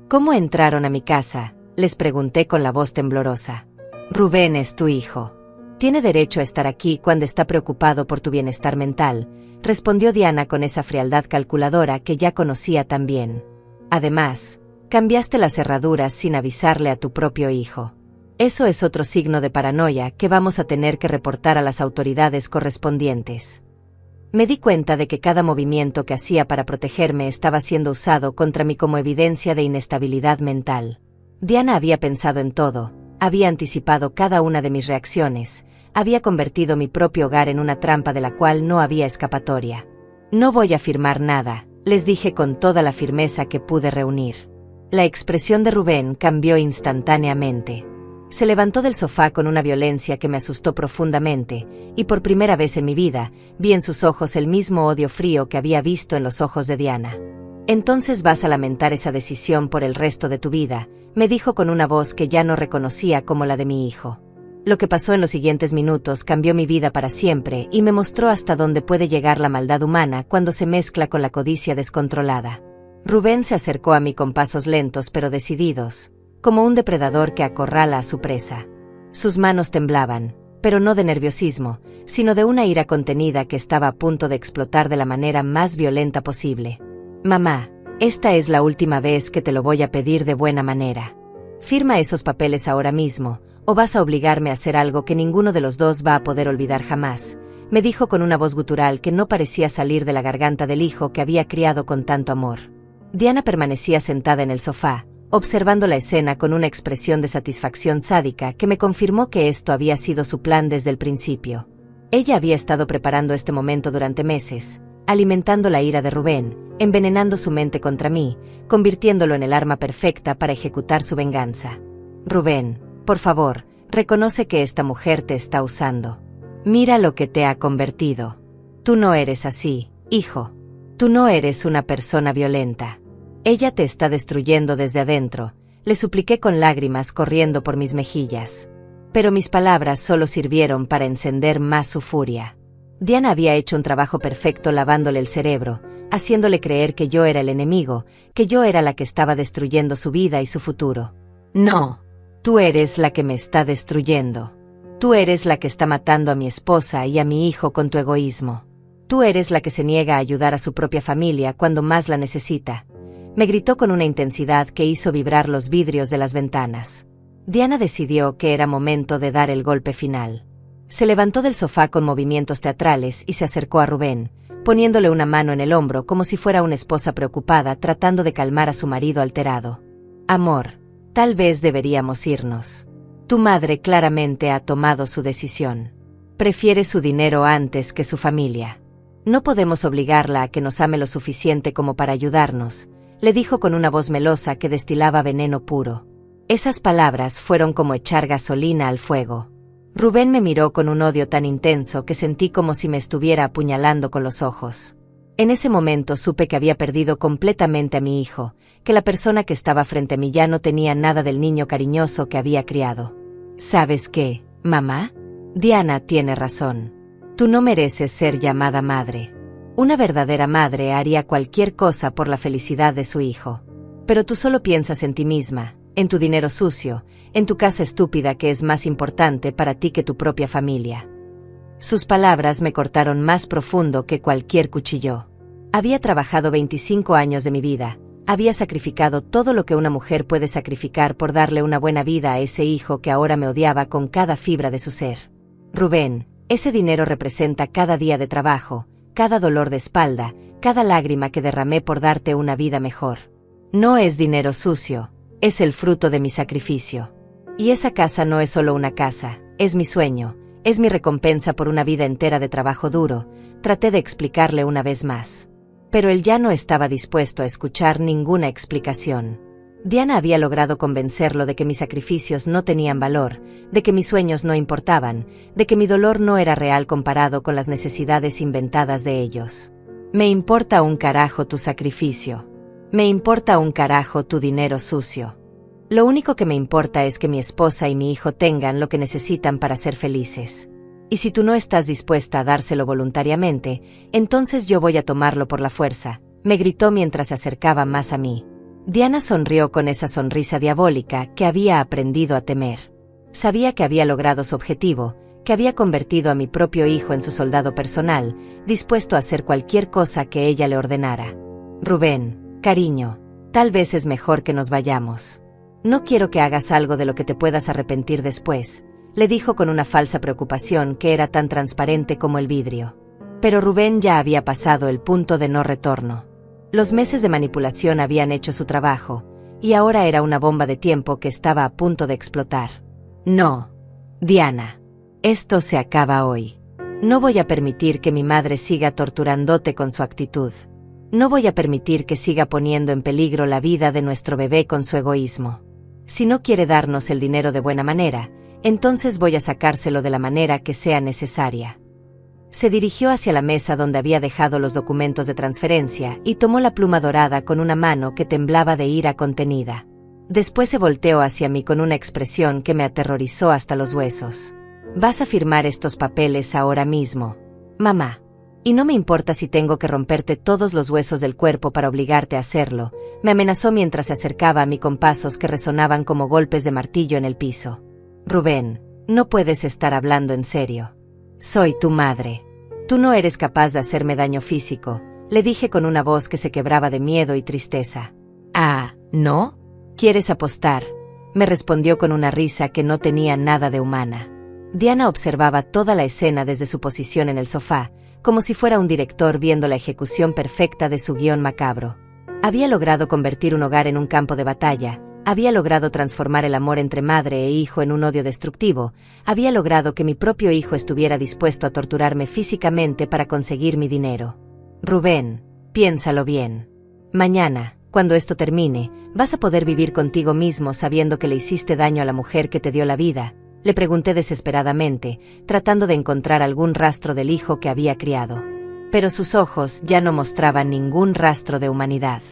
«¿Cómo entraron a mi casa?», les pregunté con la voz temblorosa. «Rubén es tu hijo. Tiene derecho a estar aquí cuando está preocupado por tu bienestar mental», respondió Diana con esa frialdad calculadora que ya conocía tan bien. «Además, cambiaste las cerraduras sin avisarle a tu propio hijo. Eso es otro signo de paranoia que vamos a tener que reportar a las autoridades correspondientes». Me di cuenta de que cada movimiento que hacía para protegerme estaba siendo usado contra mí como evidencia de inestabilidad mental. Diana había pensado en todo, había anticipado cada una de mis reacciones, había convertido mi propio hogar en una trampa de la cual no había escapatoria. «No voy a firmar nada», les dije con toda la firmeza que pude reunir. La expresión de Rubén cambió instantáneamente. Se levantó del sofá con una violencia que me asustó profundamente, y por primera vez en mi vida, vi en sus ojos el mismo odio frío que había visto en los ojos de Diana. «Entonces vas a lamentar esa decisión por el resto de tu vida», me dijo con una voz que ya no reconocía como la de mi hijo. Lo que pasó en los siguientes minutos cambió mi vida para siempre y me mostró hasta dónde puede llegar la maldad humana cuando se mezcla con la codicia descontrolada. Rubén se acercó a mí con pasos lentos pero decididos, como un depredador que acorrala a su presa. Sus manos temblaban, pero no de nerviosismo, sino de una ira contenida que estaba a punto de explotar de la manera más violenta posible. «Mamá, esta es la última vez que te lo voy a pedir de buena manera. Firma esos papeles ahora mismo, o vas a obligarme a hacer algo que ninguno de los dos va a poder olvidar jamás», me dijo con una voz gutural que no parecía salir de la garganta del hijo que había criado con tanto amor. Diana permanecía sentada en el sofá, observando la escena con una expresión de satisfacción sádica que me confirmó que esto había sido su plan desde el principio. Ella había estado preparando este momento durante meses, alimentando la ira de Rubén, envenenando su mente contra mí, convirtiéndolo en el arma perfecta para ejecutar su venganza. «Rubén, por favor, reconoce que esta mujer te está usando. Mira lo que te ha convertido. Tú no eres así, hijo. Tú no eres una persona violenta. Ella te está destruyendo desde adentro», le supliqué con lágrimas corriendo por mis mejillas. Pero mis palabras solo sirvieron para encender más su furia. Diana había hecho un trabajo perfecto lavándole el cerebro, haciéndole creer que yo era el enemigo, que yo era la que estaba destruyendo su vida y su futuro. No, tú eres la que me está destruyendo. Tú eres la que está matando a mi esposa y a mi hijo con tu egoísmo. Tú eres la que se niega a ayudar a su propia familia cuando más la necesita. Me gritó con una intensidad que hizo vibrar los vidrios de las ventanas. Diana decidió que era momento de dar el golpe final. Se levantó del sofá con movimientos teatrales y se acercó a Rubén, poniéndole una mano en el hombro como si fuera una esposa preocupada tratando de calmar a su marido alterado. Amor, tal vez deberíamos irnos. Tu madre claramente ha tomado su decisión. Prefiere su dinero antes que su familia. No podemos obligarla a que nos ame lo suficiente como para ayudarnos, le dijo con una voz melosa que destilaba veneno puro. Esas palabras fueron como echar gasolina al fuego. Rubén me miró con un odio tan intenso que sentí como si me estuviera apuñalando con los ojos. En ese momento supe que había perdido completamente a mi hijo, que la persona que estaba frente a mí ya no tenía nada del niño cariñoso que había criado. ¿Sabes qué, mamá? Diana tiene razón. Tú no mereces ser llamada madre. Una verdadera madre haría cualquier cosa por la felicidad de su hijo. Pero tú solo piensas en ti misma, en tu dinero sucio, en tu casa estúpida que es más importante para ti que tu propia familia. Sus palabras me cortaron más profundo que cualquier cuchillo. Había trabajado 25 años de mi vida, había sacrificado todo lo que una mujer puede sacrificar por darle una buena vida a ese hijo que ahora me odiaba con cada fibra de su ser. Rubén, ese dinero representa cada día de trabajo, cada dolor de espalda, cada lágrima que derramé por darte una vida mejor. No es dinero sucio, es el fruto de mi sacrificio. Y esa casa no es solo una casa, es mi sueño, es mi recompensa por una vida entera de trabajo duro, traté de explicarle una vez más. Pero él ya no estaba dispuesto a escuchar ninguna explicación. Diana había logrado convencerlo de que mis sacrificios no tenían valor, de que mis sueños no importaban, de que mi dolor no era real comparado con las necesidades inventadas de ellos. Me importa un carajo tu sacrificio. Me importa un carajo tu dinero sucio. Lo único que me importa es que mi esposa y mi hijo tengan lo que necesitan para ser felices. Y si tú no estás dispuesta a dárselo voluntariamente, entonces yo voy a tomarlo por la fuerza, me gritó mientras se acercaba más a mí. Diana sonrió con esa sonrisa diabólica que había aprendido a temer. Sabía que había logrado su objetivo, que había convertido a mi propio hijo en su soldado personal, dispuesto a hacer cualquier cosa que ella le ordenara. Rubén, cariño, tal vez es mejor que nos vayamos. No quiero que hagas algo de lo que te puedas arrepentir después, le dijo con una falsa preocupación que era tan transparente como el vidrio. Pero Rubén ya había pasado el punto de no retorno. Los meses de manipulación habían hecho su trabajo, y ahora era una bomba de tiempo que estaba a punto de explotar. No, Diana. Esto se acaba hoy. No voy a permitir que mi madre siga torturándote con su actitud. No voy a permitir que siga poniendo en peligro la vida de nuestro bebé con su egoísmo. Si no quiere darnos el dinero de buena manera, entonces voy a sacárselo de la manera que sea necesaria. Se dirigió hacia la mesa donde había dejado los documentos de transferencia y tomó la pluma dorada con una mano que temblaba de ira contenida. Después se volteó hacia mí con una expresión que me aterrorizó hasta los huesos. Vas a firmar estos papeles ahora mismo, mamá. Y no me importa si tengo que romperte todos los huesos del cuerpo para obligarte a hacerlo, me amenazó mientras se acercaba a mí con pasos que resonaban como golpes de martillo en el piso. Rubén, no puedes estar hablando en serio. Soy tu madre. Tú no eres capaz de hacerme daño físico, le dije con una voz que se quebraba de miedo y tristeza. Ah, ¿no? ¿Quieres apostar? Me respondió con una risa que no tenía nada de humana. Diana observaba toda la escena desde su posición en el sofá, como si fuera un director viendo la ejecución perfecta de su guión macabro. Había logrado convertir un hogar en un campo de batalla, había logrado transformar el amor entre madre e hijo en un odio destructivo, había logrado que mi propio hijo estuviera dispuesto a torturarme físicamente para conseguir mi dinero. Rubén, piénsalo bien. Mañana, cuando esto termine, vas a poder vivir contigo mismo sabiendo que le hiciste daño a la mujer que te dio la vida, le pregunté desesperadamente, tratando de encontrar algún rastro del hijo que había criado. Pero sus ojos ya no mostraban ningún rastro de humanidad.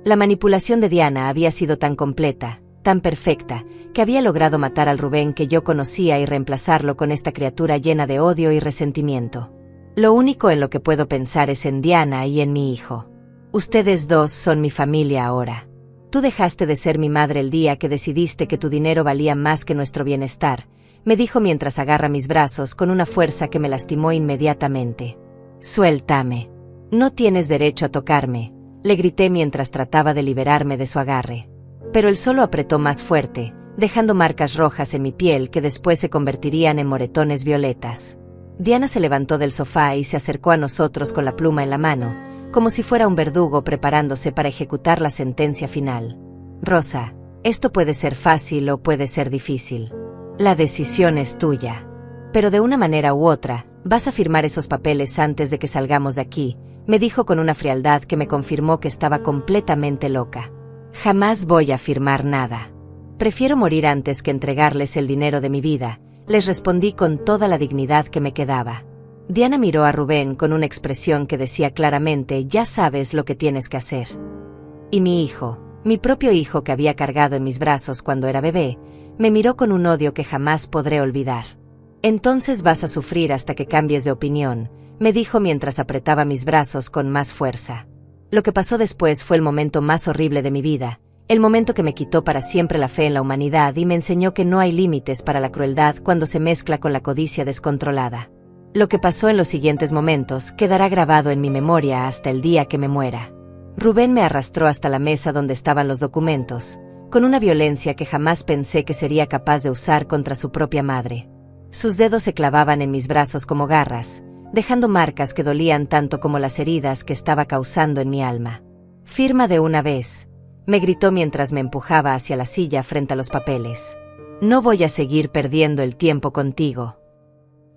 La manipulación de Diana había sido tan completa, tan perfecta, que había logrado matar al Rubén que yo conocía y reemplazarlo con esta criatura llena de odio y resentimiento. Lo único en lo que puedo pensar es en Diana y en mi hijo. Ustedes dos son mi familia ahora. Tú dejaste de ser mi madre el día que decidiste que tu dinero valía más que nuestro bienestar, me dijo mientras agarra mis brazos con una fuerza que me lastimó inmediatamente. Suéltame. No tienes derecho a tocarme, le grité mientras trataba de liberarme de su agarre. Pero él solo apretó más fuerte, dejando marcas rojas en mi piel que después se convertirían en moretones violetas. Diana se levantó del sofá y se acercó a nosotros con la pluma en la mano, como si fuera un verdugo preparándose para ejecutar la sentencia final. Rosa, esto puede ser fácil o puede ser difícil. La decisión es tuya. Pero de una manera u otra, vas a firmar esos papeles antes de que salgamos de aquí, me dijo con una frialdad que me confirmó que estaba completamente loca. Jamás voy a firmar nada. Prefiero morir antes que entregarles el dinero de mi vida, les respondí con toda la dignidad que me quedaba. Diana miró a Rubén con una expresión que decía claramente, ya sabes lo que tienes que hacer. Y mi hijo, mi propio hijo que había cargado en mis brazos cuando era bebé, me miró con un odio que jamás podré olvidar. Entonces vas a sufrir hasta que cambies de opinión, me dijo mientras apretaba mis brazos con más fuerza. Lo que pasó después fue el momento más horrible de mi vida, el momento que me quitó para siempre la fe en la humanidad y me enseñó que no hay límites para la crueldad cuando se mezcla con la codicia descontrolada. Lo que pasó en los siguientes momentos quedará grabado en mi memoria hasta el día que me muera. Rubén me arrastró hasta la mesa donde estaban los documentos, con una violencia que jamás pensé que sería capaz de usar contra su propia madre. Sus dedos se clavaban en mis brazos como garras, dejando marcas que dolían tanto como las heridas que estaba causando en mi alma. Firma de una vez, me gritó mientras me empujaba hacia la silla frente a los papeles. No voy a seguir perdiendo el tiempo contigo.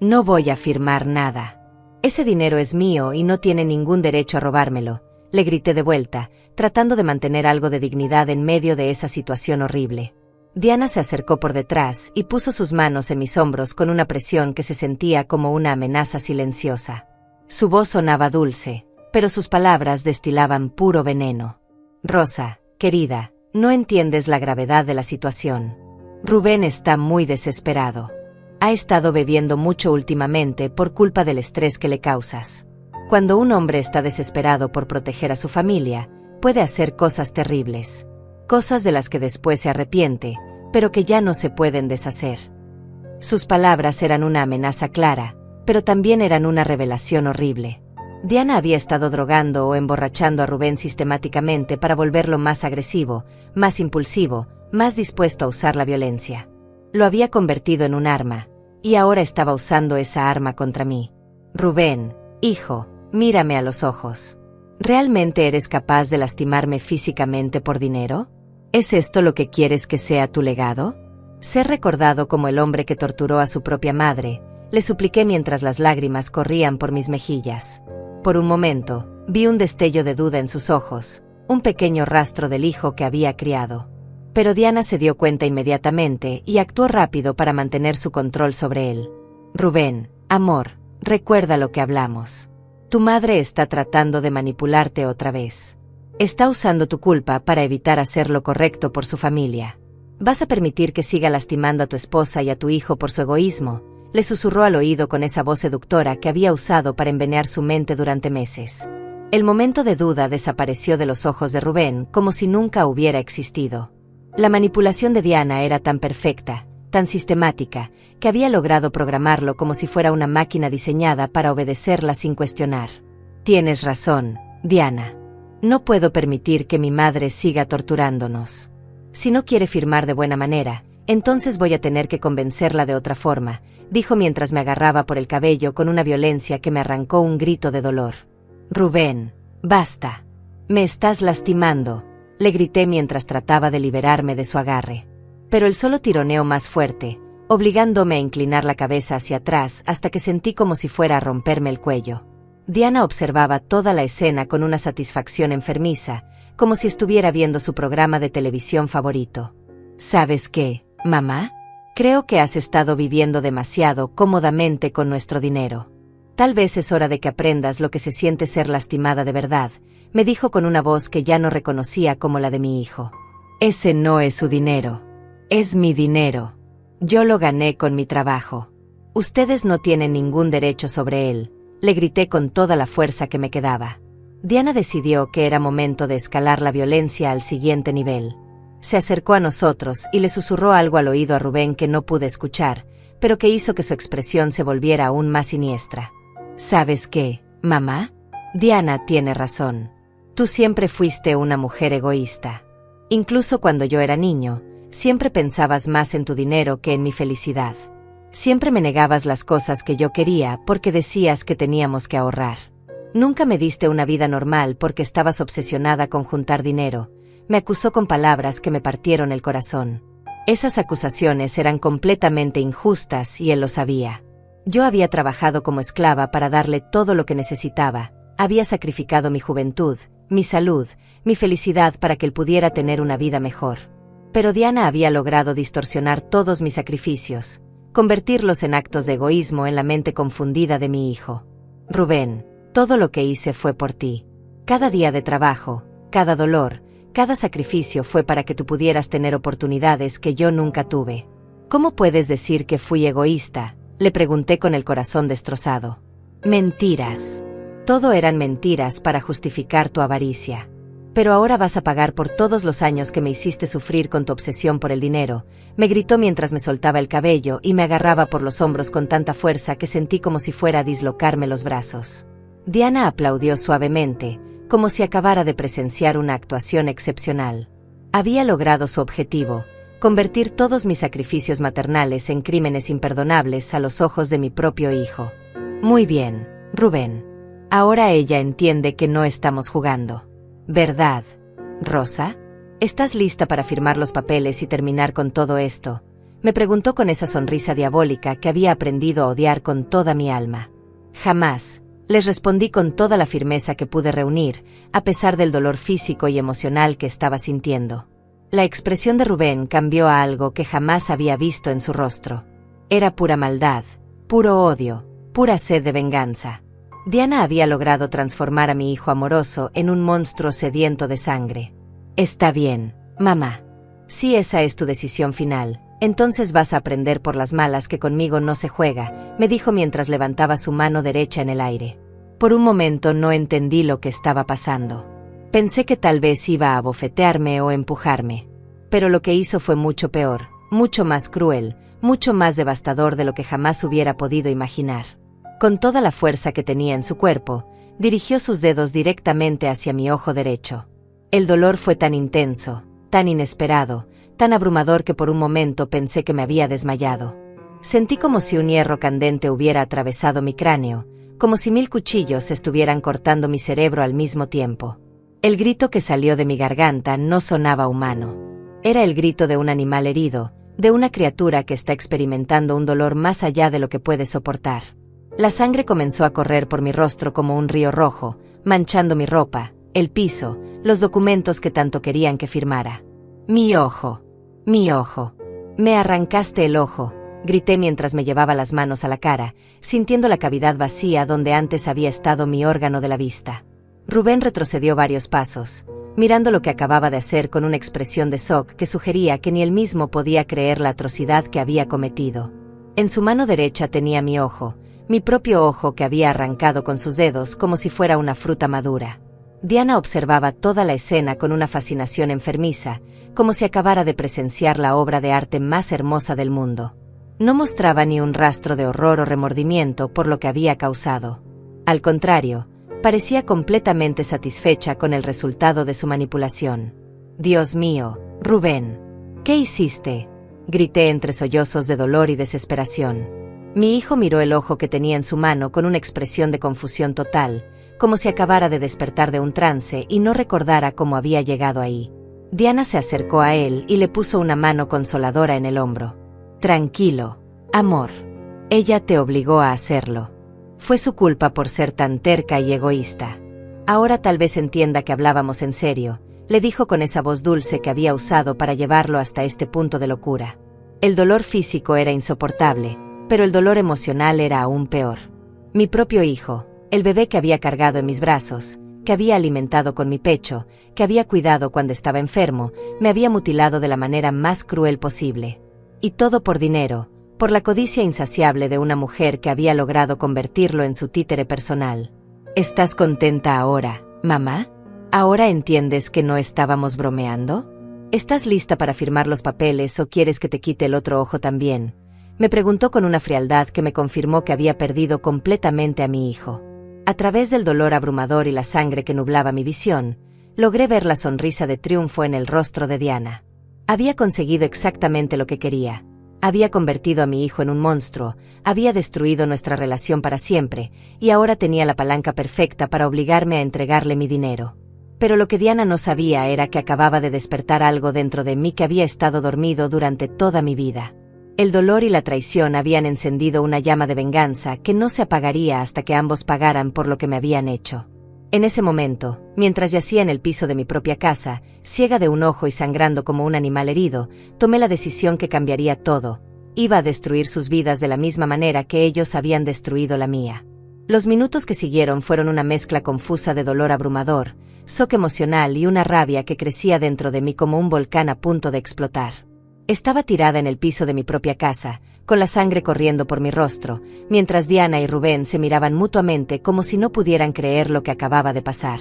No voy a firmar nada. Ese dinero es mío y no tiene ningún derecho a robármelo, le grité de vuelta, tratando de mantener algo de dignidad en medio de esa situación horrible. Diana se acercó por detrás y puso sus manos en mis hombros con una presión que se sentía como una amenaza silenciosa. Su voz sonaba dulce, pero sus palabras destilaban puro veneno. Rosa, querida, no entiendes la gravedad de la situación. Rubén está muy desesperado. Ha estado bebiendo mucho últimamente por culpa del estrés que le causas. Cuando un hombre está desesperado por proteger a su familia, puede hacer cosas terribles. Cosas de las que después se arrepiente, pero que ya no se pueden deshacer. Sus palabras eran una amenaza clara, pero también eran una revelación horrible. Diana había estado drogando o emborrachando a Rubén sistemáticamente para volverlo más agresivo, más impulsivo, más dispuesto a usar la violencia. Lo había convertido en un arma, y ahora estaba usando esa arma contra mí. Rubén, hijo, mírame a los ojos. ¿Realmente eres capaz de lastimarme físicamente por dinero? ¿Es esto lo que quieres que sea tu legado? Ser recordado como el hombre que torturó a su propia madre, le supliqué mientras las lágrimas corrían por mis mejillas. Por un momento, vi un destello de duda en sus ojos, un pequeño rastro del hijo que había criado. Pero Diana se dio cuenta inmediatamente y actuó rápido para mantener su control sobre él. Rubén, amor, recuerda lo que hablamos. Tu madre está tratando de manipularte otra vez. Está usando tu culpa para evitar hacer lo correcto por su familia. ¿Vas a permitir que siga lastimando a tu esposa y a tu hijo por su egoísmo? Le susurró al oído con esa voz seductora que había usado para envenenar su mente durante meses. El momento de duda desapareció de los ojos de Rubén como si nunca hubiera existido. La manipulación de Diana era tan perfecta, tan sistemática, que había logrado programarlo como si fuera una máquina diseñada para obedecerla sin cuestionar. Tienes razón, Diana. No puedo permitir que mi madre siga torturándonos. Si no quiere firmar de buena manera, entonces voy a tener que convencerla de otra forma, dijo mientras me agarraba por el cabello con una violencia que me arrancó un grito de dolor. Rubén, basta. Me estás lastimando, le grité mientras trataba de liberarme de su agarre. Pero él solo tironeó más fuerte, obligándome a inclinar la cabeza hacia atrás hasta que sentí como si fuera a romperme el cuello. Diana observaba toda la escena con una satisfacción enfermiza, como si estuviera viendo su programa de televisión favorito. ¿Sabes qué, mamá? Creo que has estado viviendo demasiado cómodamente con nuestro dinero. Tal vez es hora de que aprendas lo que se siente ser lastimada de verdad, me dijo con una voz que ya no reconocía como la de mi hijo. Ese no es su dinero. Es mi dinero. Yo lo gané con mi trabajo. Ustedes no tienen ningún derecho sobre él, le grité con toda la fuerza que me quedaba. Diana decidió que era momento de escalar la violencia al siguiente nivel. Se acercó a nosotros y le susurró algo al oído a Rubén que no pude escuchar, pero que hizo que su expresión se volviera aún más siniestra. ¿Sabes qué, mamá? Diana tiene razón. Tú siempre fuiste una mujer egoísta. Incluso cuando yo era niño, siempre pensabas más en tu dinero que en mi felicidad. Siempre me negabas las cosas que yo quería porque decías que teníamos que ahorrar. Nunca me diste una vida normal porque estabas obsesionada con juntar dinero. Me acusó con palabras que me partieron el corazón. Esas acusaciones eran completamente injustas y él lo sabía. Yo había trabajado como esclava para darle todo lo que necesitaba. Había sacrificado mi juventud, mi salud, mi felicidad para que él pudiera tener una vida mejor. Pero Diana había logrado distorsionar todos mis sacrificios, convertirlos en actos de egoísmo en la mente confundida de mi hijo. Rubén, todo lo que hice fue por ti. Cada día de trabajo, cada dolor, cada sacrificio fue para que tú pudieras tener oportunidades que yo nunca tuve. ¿Cómo puedes decir que fui egoísta?, le pregunté con el corazón destrozado. Mentiras. Todo eran mentiras para justificar tu avaricia. Pero ahora vas a pagar por todos los años que me hiciste sufrir con tu obsesión por el dinero, me gritó mientras me soltaba el cabello y me agarraba por los hombros con tanta fuerza que sentí como si fuera a dislocarme los brazos. Diana aplaudió suavemente, como si acabara de presenciar una actuación excepcional. Había logrado su objetivo, convertir todos mis sacrificios maternales en crímenes imperdonables a los ojos de mi propio hijo. Muy bien, Rubén. Ahora ella entiende que no estamos jugando. ¿Verdad, Rosa? ¿Estás lista para firmar los papeles y terminar con todo esto?, me preguntó con esa sonrisa diabólica que había aprendido a odiar con toda mi alma. Jamás, les respondí con toda la firmeza que pude reunir, a pesar del dolor físico y emocional que estaba sintiendo. La expresión de Rubén cambió a algo que jamás había visto en su rostro. Era pura maldad, puro odio, pura sed de venganza. Diana había logrado transformar a mi hijo amoroso en un monstruo sediento de sangre. Está bien, mamá. Si esa es tu decisión final, entonces vas a aprender por las malas que conmigo no se juega, me dijo mientras levantaba su mano derecha en el aire. Por un momento no entendí lo que estaba pasando. Pensé que tal vez iba a abofetearme o empujarme. Pero lo que hizo fue mucho peor, mucho más cruel, mucho más devastador de lo que jamás hubiera podido imaginar. Con toda la fuerza que tenía en su cuerpo, dirigió sus dedos directamente hacia mi ojo derecho. El dolor fue tan intenso, tan inesperado, tan abrumador que por un momento pensé que me había desmayado. Sentí como si un hierro candente hubiera atravesado mi cráneo, como si 1000 cuchillos estuvieran cortando mi cerebro al mismo tiempo. El grito que salió de mi garganta no sonaba humano. Era el grito de un animal herido, de una criatura que está experimentando un dolor más allá de lo que puede soportar. La sangre comenzó a correr por mi rostro como un río rojo, manchando mi ropa, el piso, los documentos que tanto querían que firmara. Mi ojo. Mi ojo. Me arrancaste el ojo, grité mientras me llevaba las manos a la cara, sintiendo la cavidad vacía donde antes había estado mi órgano de la vista. Rubén retrocedió varios pasos, mirando lo que acababa de hacer con una expresión de shock que sugería que ni él mismo podía creer la atrocidad que había cometido. En su mano derecha tenía mi ojo, mi propio ojo que había arrancado con sus dedos como si fuera una fruta madura. Diana observaba toda la escena con una fascinación enfermiza, como si acabara de presenciar la obra de arte más hermosa del mundo. No mostraba ni un rastro de horror o remordimiento por lo que había causado. Al contrario, parecía completamente satisfecha con el resultado de su manipulación. «Dios mío, Rubén, ¿qué hiciste?», grité entre sollozos de dolor y desesperación. Mi hijo miró el ojo que tenía en su mano con una expresión de confusión total, como si acabara de despertar de un trance y no recordara cómo había llegado ahí. Diana se acercó a él y le puso una mano consoladora en el hombro. «Tranquilo, amor. Ella te obligó a hacerlo. Fue su culpa por ser tan terca y egoísta. Ahora tal vez entienda que hablábamos en serio», le dijo con esa voz dulce que había usado para llevarlo hasta este punto de locura. El dolor físico era insoportable, pero el dolor emocional era aún peor. Mi propio hijo, el bebé que había cargado en mis brazos, que había alimentado con mi pecho, que había cuidado cuando estaba enfermo, me había mutilado de la manera más cruel posible. Y todo por dinero, por la codicia insaciable de una mujer que había logrado convertirlo en su títere personal. «¿Estás contenta ahora, Mamá, ¿ahora entiendes que no estábamos bromeando? ¿Estás lista para firmar los papeles o quieres que te quite el otro ojo también? Me preguntó con una frialdad que me confirmó que había perdido completamente a mi hijo. A través del dolor abrumador y la sangre que nublaba mi visión, logré ver la sonrisa de triunfo en el rostro de Diana. Había conseguido exactamente lo que quería. Había convertido a mi hijo en un monstruo, había destruido nuestra relación para siempre, y ahora tenía la palanca perfecta para obligarme a entregarle mi dinero. Pero lo que Diana no sabía era que acababa de despertar algo dentro de mí que había estado dormido durante toda mi vida. El dolor y la traición habían encendido una llama de venganza que no se apagaría hasta que ambos pagaran por lo que me habían hecho. En ese momento, mientras yacía en el piso de mi propia casa, ciega de un ojo y sangrando como un animal herido, tomé la decisión que cambiaría todo. Iba a destruir sus vidas de la misma manera que ellos habían destruido la mía. Los minutos que siguieron fueron una mezcla confusa de dolor abrumador, shock emocional y una rabia que crecía dentro de mí como un volcán a punto de explotar. Estaba tirada en el piso de mi propia casa, con la sangre corriendo por mi rostro, mientras Diana y Rubén se miraban mutuamente como si no pudieran creer lo que acababa de pasar.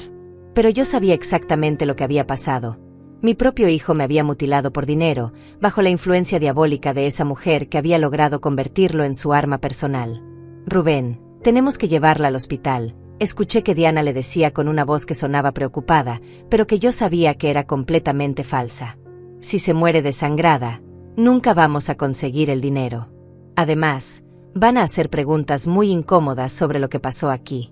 Pero yo sabía exactamente lo que había pasado. Mi propio hijo me había mutilado por dinero, bajo la influencia diabólica de esa mujer que había logrado convertirlo en su arma personal. Rubén, tenemos que llevarla al hospital. Escuché que Diana le decía con una voz que sonaba preocupada, pero que yo sabía que era completamente falsa. Si se muere desangrada, nunca vamos a conseguir el dinero. Además, van a hacer preguntas muy incómodas sobre lo que pasó aquí.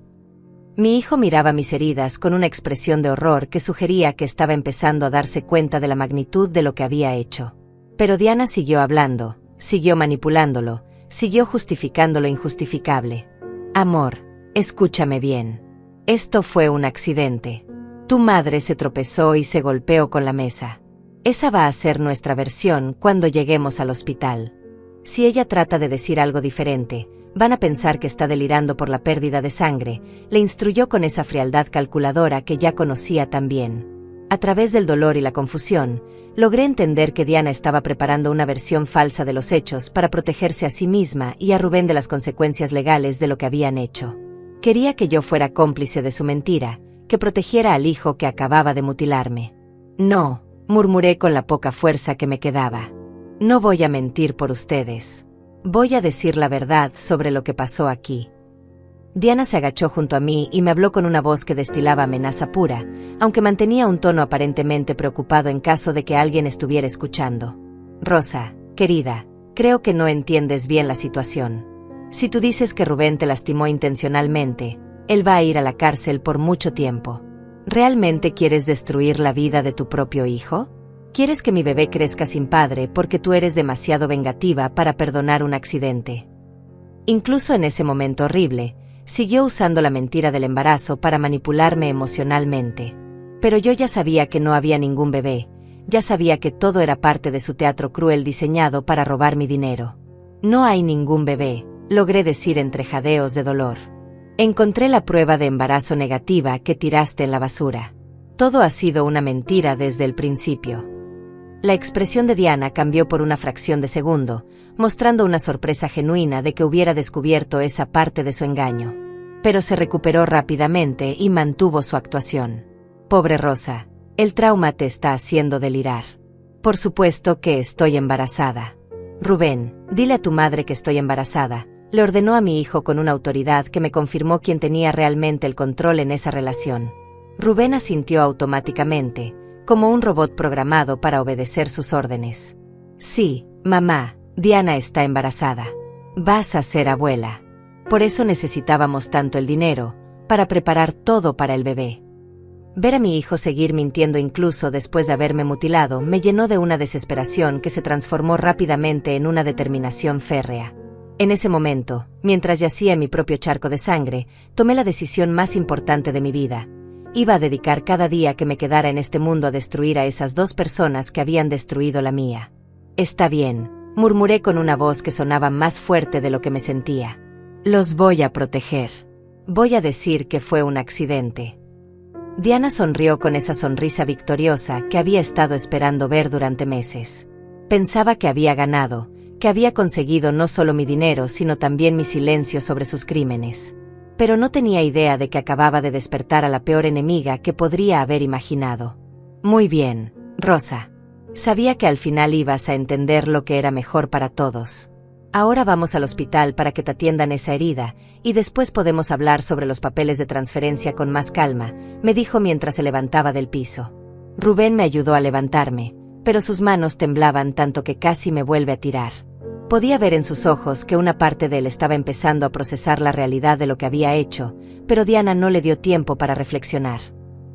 Mi hijo miraba mis heridas con una expresión de horror que sugería que estaba empezando a darse cuenta de la magnitud de lo que había hecho. Pero Diana siguió hablando, siguió manipulándolo, siguió justificando lo injustificable. Amor, escúchame bien. Esto fue un accidente. Tu madre se tropezó y se golpeó con la mesa. Esa va a ser nuestra versión cuando lleguemos al hospital. Si ella trata de decir algo diferente, van a pensar que está delirando por la pérdida de sangre, le instruyó con esa frialdad calculadora que ya conocía tan bien. A través del dolor y la confusión, logré entender que Diana estaba preparando una versión falsa de los hechos para protegerse a sí misma y a Rubén de las consecuencias legales de lo que habían hecho. Quería que yo fuera cómplice de su mentira, que protegiera al hijo que acababa de mutilarme. No, murmuré con la poca fuerza que me quedaba. No voy a mentir por ustedes. Voy a decir la verdad sobre lo que pasó aquí. Diana se agachó junto a mí y me habló con una voz que destilaba amenaza pura, aunque mantenía un tono aparentemente preocupado en caso de que alguien estuviera escuchando. Rosa, querida, creo que no entiendes bien la situación. Si tú dices que Rubén te lastimó intencionalmente, él va a ir a la cárcel por mucho tiempo. ¿Realmente quieres destruir la vida de tu propio hijo? ¿Quieres que mi bebé crezca sin padre porque tú eres demasiado vengativa para perdonar un accidente? Incluso en ese momento horrible, siguió usando la mentira del embarazo para manipularme emocionalmente. Pero yo ya sabía que no había ningún bebé, ya sabía que todo era parte de su teatro cruel diseñado para robar mi dinero. No hay ningún bebé, logré decir entre jadeos de dolor. Encontré la prueba de embarazo negativa que tiraste en la basura. Todo ha sido una mentira desde el principio. La expresión de Diana cambió por una fracción de segundo, mostrando una sorpresa genuina de que hubiera descubierto esa parte de su engaño. Pero se recuperó rápidamente y mantuvo su actuación. Pobre Rosa, el trauma te está haciendo delirar. Por supuesto que estoy embarazada. Rubén, dile a tu madre que estoy embarazada, le ordenó a mi hijo con una autoridad que me confirmó quién tenía realmente el control en esa relación. Rubén asintió automáticamente, como un robot programado para obedecer sus órdenes. Sí, mamá, Diana está embarazada. Vas a ser abuela. Por eso necesitábamos tanto el dinero, para preparar todo para el bebé. Ver a mi hijo seguir mintiendo incluso después de haberme mutilado me llenó de una desesperación que se transformó rápidamente en una determinación férrea. En ese momento, mientras yacía en mi propio charco de sangre, tomé la decisión más importante de mi vida. Iba a dedicar cada día que me quedara en este mundo a destruir a esas dos personas que habían destruido la mía. Está bien, murmuré con una voz que sonaba más fuerte de lo que me sentía. Los voy a proteger. Voy a decir que fue un accidente. Diana sonrió con esa sonrisa victoriosa que había estado esperando ver durante meses. Pensaba que había ganado, que había conseguido no solo mi dinero sino también mi silencio sobre sus crímenes. Pero no tenía idea de que acababa de despertar a la peor enemiga que podría haber imaginado. Muy bien, Rosa. Sabía que al final ibas a entender lo que era mejor para todos. Ahora vamos al hospital para que te atiendan esa herida, y después podemos hablar sobre los papeles de transferencia con más calma, me dijo mientras se levantaba del piso. Rubén me ayudó a levantarme, pero sus manos temblaban tanto que casi me vuelve a tirar. Podía ver en sus ojos que una parte de él estaba empezando a procesar la realidad de lo que había hecho, pero Diana no le dio tiempo para reflexionar.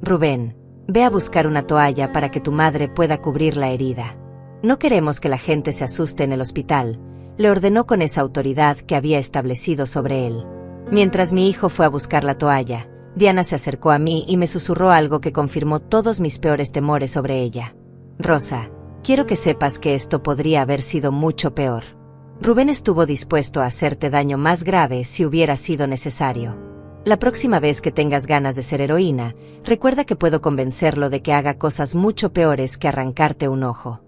Rubén, ve a buscar una toalla para que tu madre pueda cubrir la herida. No queremos que la gente se asuste en el hospital, le ordenó con esa autoridad que había establecido sobre él. Mientras mi hijo fue a buscar la toalla, Diana se acercó a mí y me susurró algo que confirmó todos mis peores temores sobre ella. Rosa, quiero que sepas que esto podría haber sido mucho peor. Rubén estuvo dispuesto a hacerte daño más grave si hubiera sido necesario. La próxima vez que tengas ganas de ser heroína, recuerda que puedo convencerlo de que haga cosas mucho peores que arrancarte un ojo.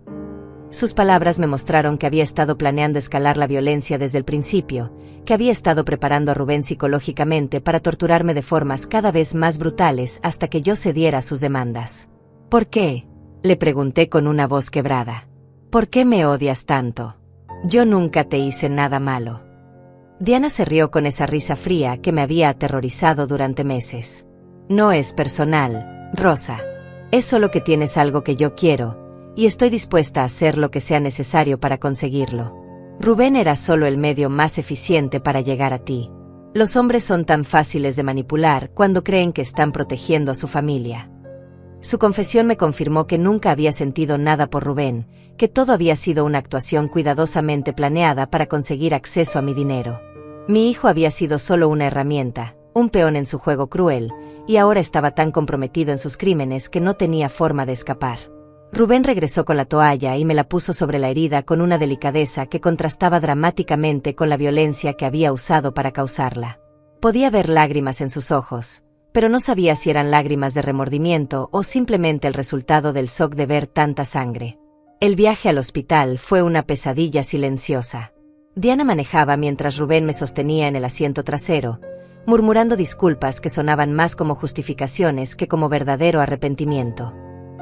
Sus palabras me mostraron que había estado planeando escalar la violencia desde el principio, que había estado preparando a Rubén psicológicamente para torturarme de formas cada vez más brutales hasta que yo cediera a sus demandas. ¿Por qué?, le pregunté con una voz quebrada. ¿Por qué me odias tanto? Yo nunca te hice nada malo. Diana se rió con esa risa fría que me había aterrorizado durante meses. No es personal, Rosa. Es solo que tienes algo que yo quiero, y estoy dispuesta a hacer lo que sea necesario para conseguirlo. Rubén era solo el medio más eficiente para llegar a ti. Los hombres son tan fáciles de manipular cuando creen que están protegiendo a su familia. Su confesión me confirmó que nunca había sentido nada por Rubén, que todo había sido una actuación cuidadosamente planeada para conseguir acceso a mi dinero. Mi hijo había sido solo una herramienta, un peón en su juego cruel, y ahora estaba tan comprometido en sus crímenes que no tenía forma de escapar. Rubén regresó con la toalla y me la puso sobre la herida con una delicadeza que contrastaba dramáticamente con la violencia que había usado para causarla. Podía ver lágrimas en sus ojos, pero no sabía si eran lágrimas de remordimiento o simplemente el resultado del shock de ver tanta sangre. El viaje al hospital fue una pesadilla silenciosa. Diana manejaba mientras Rubén me sostenía en el asiento trasero, murmurando disculpas que sonaban más como justificaciones que como verdadero arrepentimiento.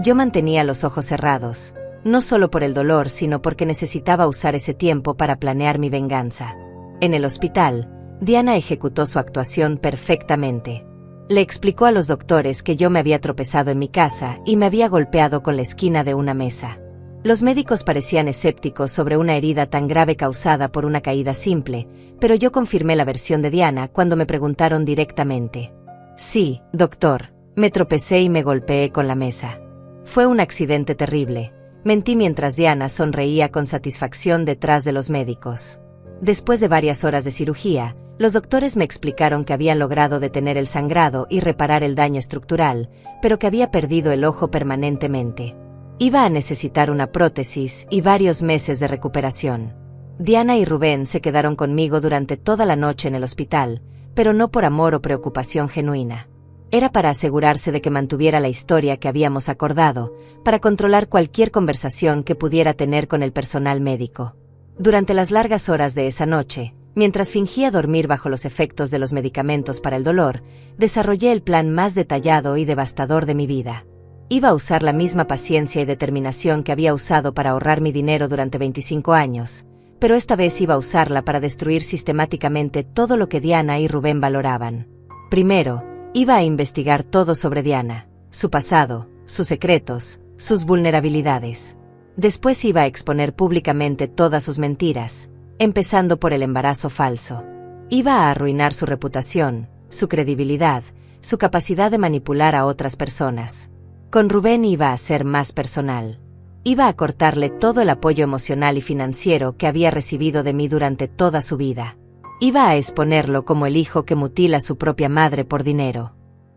Yo mantenía los ojos cerrados, no solo por el dolor sino porque necesitaba usar ese tiempo para planear mi venganza. En el hospital, Diana ejecutó su actuación perfectamente. Le explicó a los doctores que yo me había tropezado en mi casa y me había golpeado con la esquina de una mesa. Los médicos parecían escépticos sobre una herida tan grave causada por una caída simple, pero yo confirmé la versión de Diana cuando me preguntaron directamente. Sí, doctor, me tropecé y me golpeé con la mesa. Fue un accidente terrible, mentí mientras Diana sonreía con satisfacción detrás de los médicos. Después de varias horas de cirugía, los doctores me explicaron que habían logrado detener el sangrado y reparar el daño estructural, pero que había perdido el ojo permanentemente. Iba a necesitar una prótesis y varios meses de recuperación. Diana y Rubén se quedaron conmigo durante toda la noche en el hospital, pero no por amor o preocupación genuina. Era para asegurarse de que mantuviera la historia que habíamos acordado, para controlar cualquier conversación que pudiera tener con el personal médico. Durante las largas horas de esa noche, mientras fingía dormir bajo los efectos de los medicamentos para el dolor, desarrollé el plan más detallado y devastador de mi vida. Iba a usar la misma paciencia y determinación que había usado para ahorrar mi dinero durante 25 años, pero esta vez iba a usarla para destruir sistemáticamente todo lo que Diana y Rubén valoraban. Primero, iba a investigar todo sobre Diana, su pasado, sus secretos, sus vulnerabilidades. Después iba a exponer públicamente todas sus mentiras, empezando por el embarazo falso. Iba a arruinar su reputación, su credibilidad, su capacidad de manipular a otras personas. Con Rubén iba a ser más personal. Iba a cortarle todo el apoyo emocional y financiero que había recibido de mí durante toda su vida. Iba a exponerlo como el hijo que mutila a su propia madre por dinero.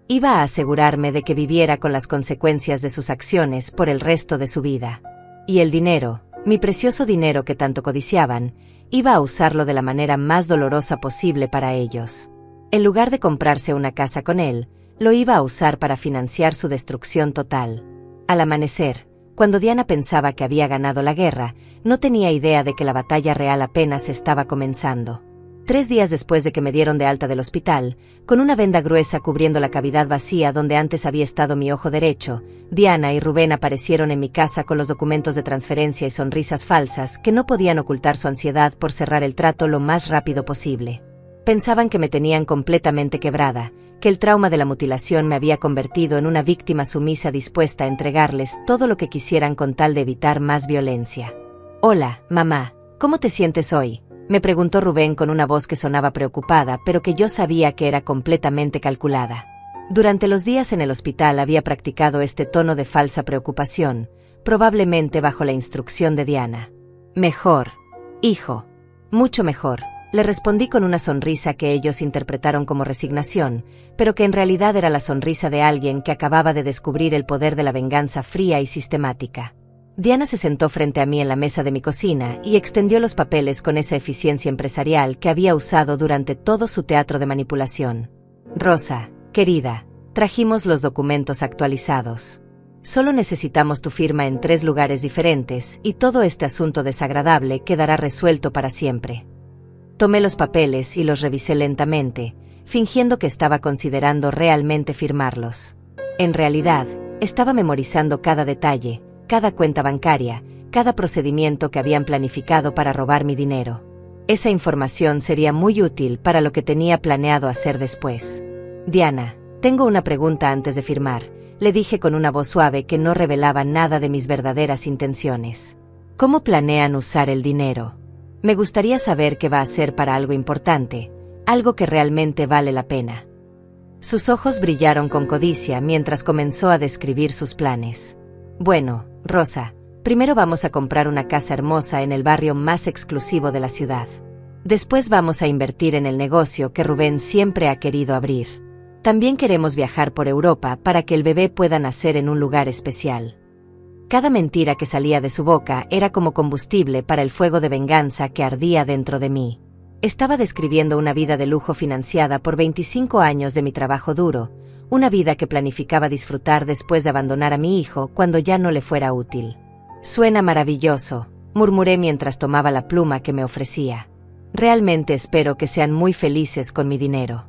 Iba a asegurarme de que viviera con las consecuencias de sus acciones por el resto de su vida. Y el dinero, mi precioso dinero que tanto codiciaban, iba a usarlo de la manera más dolorosa posible para ellos. En lugar de comprarse una casa con él, lo iba a usar para financiar su destrucción total. Al amanecer, cuando Diana pensaba que había ganado la guerra, no tenía idea de que la batalla real apenas estaba comenzando. 3 días después de que me dieron de alta del hospital, con una venda gruesa cubriendo la cavidad vacía donde antes había estado mi ojo derecho, Diana y Rubén aparecieron en mi casa con los documentos de transferencia y sonrisas falsas que no podían ocultar su ansiedad por cerrar el trato lo más rápido posible. Pensaban que me tenían completamente quebrada, que el trauma de la mutilación me había convertido en una víctima sumisa dispuesta a entregarles todo lo que quisieran con tal de evitar más violencia. «Hola, mamá, ¿cómo te sientes hoy?», me preguntó Rubén con una voz que sonaba preocupada, pero que yo sabía que era completamente calculada. Durante los días en el hospital había practicado este tono de falsa preocupación, probablemente bajo la instrucción de Diana. «Mejor, hijo. Mucho mejor», le respondí con una sonrisa que ellos interpretaron como resignación, pero que en realidad era la sonrisa de alguien que acababa de descubrir el poder de la venganza fría y sistemática. Diana se sentó frente a mí en la mesa de mi cocina y extendió los papeles con esa eficiencia empresarial que había usado durante todo su teatro de manipulación. «Rosa, querida, trajimos los documentos actualizados. Solo necesitamos tu firma en 3 lugares diferentes y todo este asunto desagradable quedará resuelto para siempre». Tomé los papeles y los revisé lentamente, fingiendo que estaba considerando realmente firmarlos. En realidad, estaba memorizando cada detalle, cada cuenta bancaria, cada procedimiento que habían planificado para robar mi dinero. Esa información sería muy útil para lo que tenía planeado hacer después. «Diana, tengo una pregunta antes de firmar», le dije con una voz suave que no revelaba nada de mis verdaderas intenciones. «¿Cómo planean usar el dinero? Me gustaría saber qué va a hacer para algo importante, algo que realmente vale la pena». Sus ojos brillaron con codicia mientras comenzó a describir sus planes. «Bueno, Rosa, primero vamos a comprar una casa hermosa en el barrio más exclusivo de la ciudad. Después vamos a invertir en el negocio que Rubén siempre ha querido abrir. También queremos viajar por Europa para que el bebé pueda nacer en un lugar especial». Cada mentira que salía de su boca era como combustible para el fuego de venganza que ardía dentro de mí. Estaba describiendo una vida de lujo financiada por 25 años de mi trabajo duro, una vida que planificaba disfrutar después de abandonar a mi hijo cuando ya no le fuera útil. «Suena maravilloso», murmuré mientras tomaba la pluma que me ofrecía. «Realmente espero que sean muy felices con mi dinero».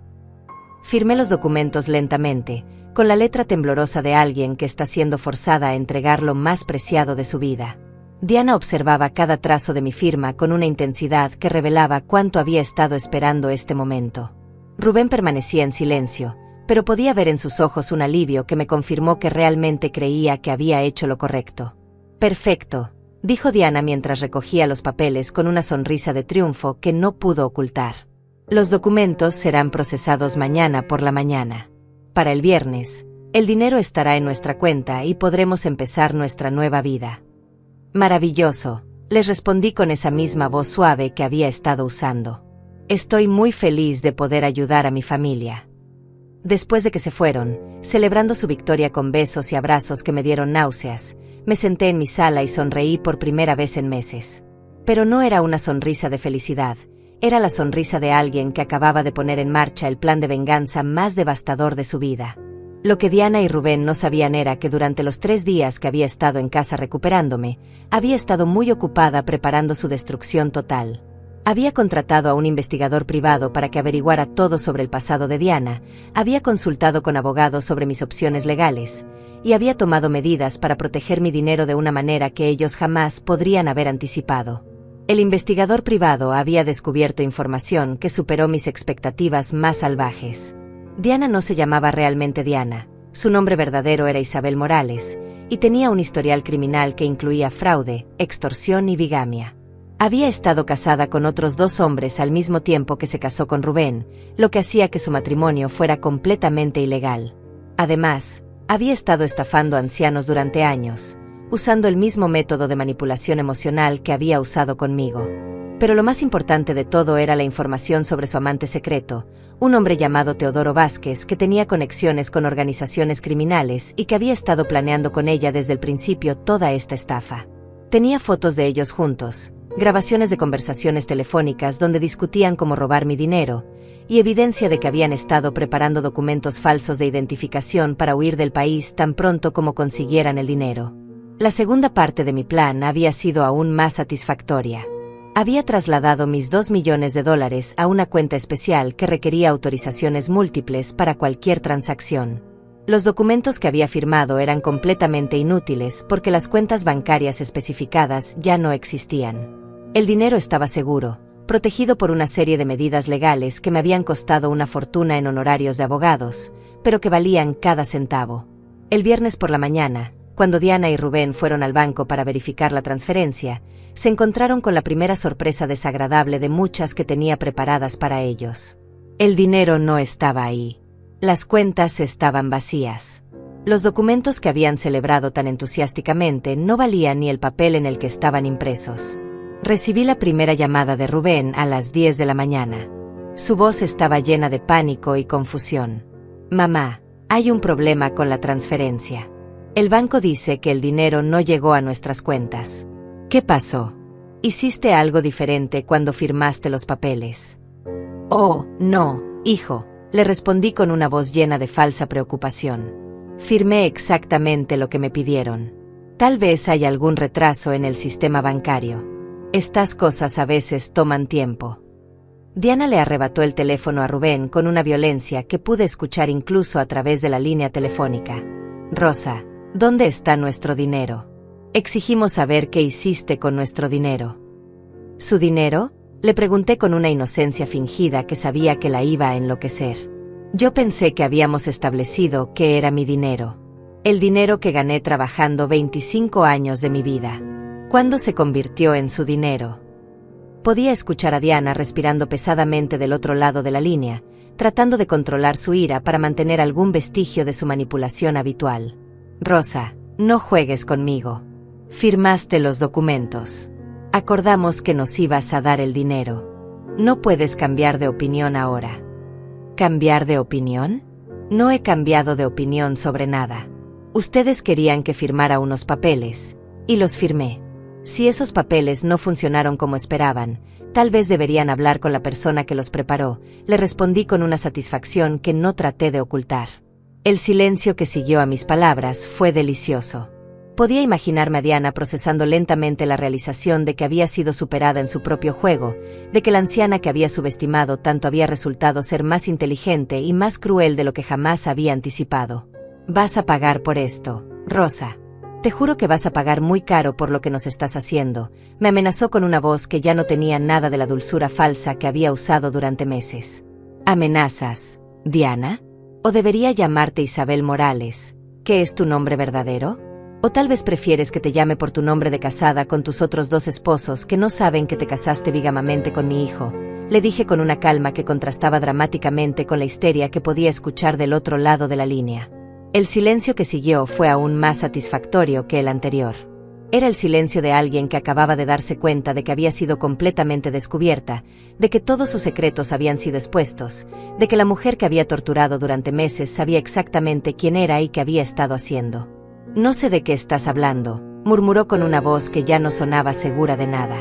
Firmé los documentos lentamente, con la letra temblorosa de alguien que está siendo forzada a entregar lo más preciado de su vida. Diana observaba cada trazo de mi firma con una intensidad que revelaba cuánto había estado esperando este momento. Rubén permanecía en silencio, pero podía ver en sus ojos un alivio que me confirmó que realmente creía que había hecho lo correcto. «Perfecto», dijo Diana mientras recogía los papeles con una sonrisa de triunfo que no pudo ocultar. «Los documentos serán procesados mañana por la mañana. Para el viernes, el dinero estará en nuestra cuenta y podremos empezar nuestra nueva vida». «Maravilloso», les respondí con esa misma voz suave que había estado usando. «Estoy muy feliz de poder ayudar a mi familia». Después de que se fueron, celebrando su victoria con besos y abrazos que me dieron náuseas, me senté en mi sala y sonreí por primera vez en meses. Pero no era una sonrisa de felicidad, era la sonrisa de alguien que acababa de poner en marcha el plan de venganza más devastador de su vida. Lo que Diana y Rubén no sabían era que durante los 3 días que había estado en casa recuperándome, había estado muy ocupada preparando su destrucción total. Había contratado a un investigador privado para que averiguara todo sobre el pasado de Diana, había consultado con abogados sobre mis opciones legales, y había tomado medidas para proteger mi dinero de una manera que ellos jamás podrían haber anticipado. El investigador privado había descubierto información que superó mis expectativas más salvajes. Diana no se llamaba realmente Diana, su nombre verdadero era Isabel Morales, y tenía un historial criminal que incluía fraude, extorsión y bigamia. Había estado casada con otros 2 hombres al mismo tiempo que se casó con Rubén, lo que hacía que su matrimonio fuera completamente ilegal. Además, había estado estafando a ancianos durante años, usando el mismo método de manipulación emocional que había usado conmigo. Pero lo más importante de todo era la información sobre su amante secreto, un hombre llamado Teodoro Vázquez que tenía conexiones con organizaciones criminales y que había estado planeando con ella desde el principio toda esta estafa. Tenía fotos de ellos juntos, grabaciones de conversaciones telefónicas donde discutían cómo robar mi dinero, y evidencia de que habían estado preparando documentos falsos de identificación para huir del país tan pronto como consiguieran el dinero. La segunda parte de mi plan había sido aún más satisfactoria. Había trasladado mis 2 millones de dólares a una cuenta especial que requería autorizaciones múltiples para cualquier transacción. Los documentos que había firmado eran completamente inútiles porque las cuentas bancarias especificadas ya no existían. El dinero estaba seguro, protegido por una serie de medidas legales que me habían costado una fortuna en honorarios de abogados, pero que valían cada centavo. El viernes por la mañana, cuando Diana y Rubén fueron al banco para verificar la transferencia, se encontraron con la primera sorpresa desagradable de muchas que tenía preparadas para ellos. El dinero no estaba ahí. Las cuentas estaban vacías. Los documentos que habían celebrado tan entusiásticamente no valían ni el papel en el que estaban impresos. Recibí la primera llamada de Rubén a las 10 de la mañana. Su voz estaba llena de pánico y confusión. «Mamá, hay un problema con la transferencia. El banco dice que el dinero no llegó a nuestras cuentas». «¿Qué pasó? ¿Hiciste algo diferente cuando firmaste los papeles?» «Oh, no, hijo», le respondí con una voz llena de falsa preocupación. «Firmé exactamente lo que me pidieron. Tal vez haya algún retraso en el sistema bancario. Estas cosas a veces toman tiempo». Diana le arrebató el teléfono a Rubén con una violencia que pude escuchar incluso a través de la línea telefónica. «Rosa, ¿dónde está nuestro dinero? Exigimos saber qué hiciste con nuestro dinero». «¿Su dinero?», le pregunté con una inocencia fingida que sabía que la iba a enloquecer. Yo pensé que habíamos establecido que era mi dinero. El dinero que gané trabajando 25 años de mi vida. ¿Cuándo se convirtió en su dinero? Podía escuchar a Diana respirando pesadamente del otro lado de la línea, tratando de controlar su ira para mantener algún vestigio de su manipulación habitual. «Rosa, no juegues conmigo. Firmaste los documentos. Acordamos que nos ibas a dar el dinero. No puedes cambiar de opinión ahora». ¿Cambiar de opinión? No he cambiado de opinión sobre nada. Ustedes querían que firmara unos papeles, y los firmé. Si esos papeles no funcionaron como esperaban, tal vez deberían hablar con la persona que los preparó, le respondí con una satisfacción que no traté de ocultar. El silencio que siguió a mis palabras fue delicioso. Podía imaginarme a Diana procesando lentamente la realización de que había sido superada en su propio juego, de que la anciana que había subestimado tanto había resultado ser más inteligente y más cruel de lo que jamás había anticipado. «Vas a pagar por esto, Rosa. Te juro que vas a pagar muy caro por lo que nos estás haciendo», me amenazó con una voz que ya no tenía nada de la dulzura falsa que había usado durante meses. «¿Amenazas, Diana? ¿O debería llamarte Isabel Morales, que es tu nombre verdadero? ¿O tal vez prefieres que te llame por tu nombre de casada con tus otros 2 esposos que no saben que te casaste bigamamente con mi hijo?», le dije con una calma que contrastaba dramáticamente con la histeria que podía escuchar del otro lado de la línea. El silencio que siguió fue aún más satisfactorio que el anterior. Era el silencio de alguien que acababa de darse cuenta de que había sido completamente descubierta, de que todos sus secretos habían sido expuestos, de que la mujer que había torturado durante meses sabía exactamente quién era y qué había estado haciendo. «No sé de qué estás hablando», murmuró con una voz que ya no sonaba segura de nada.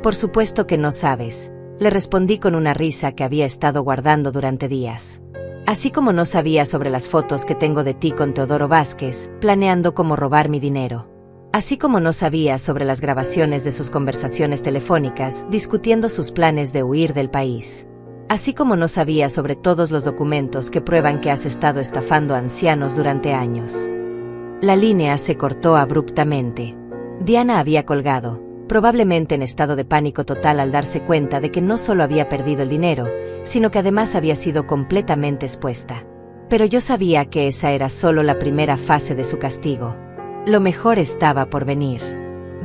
«Por supuesto que no sabes», le respondí con una risa que había estado guardando durante días. «Así como no sabía sobre las fotos que tengo de ti con Teodoro Vázquez, planeando cómo robar mi dinero. Así como no sabía sobre las grabaciones de sus conversaciones telefónicas, discutiendo sus planes de huir del país. Así como no sabía sobre todos los documentos que prueban que has estado estafando a ancianos durante años». La línea se cortó abruptamente. Diana había colgado, probablemente en estado de pánico total al darse cuenta de que no solo había perdido el dinero, sino que además había sido completamente expuesta. Pero yo sabía que esa era solo la primera fase de su castigo. Lo mejor estaba por venir.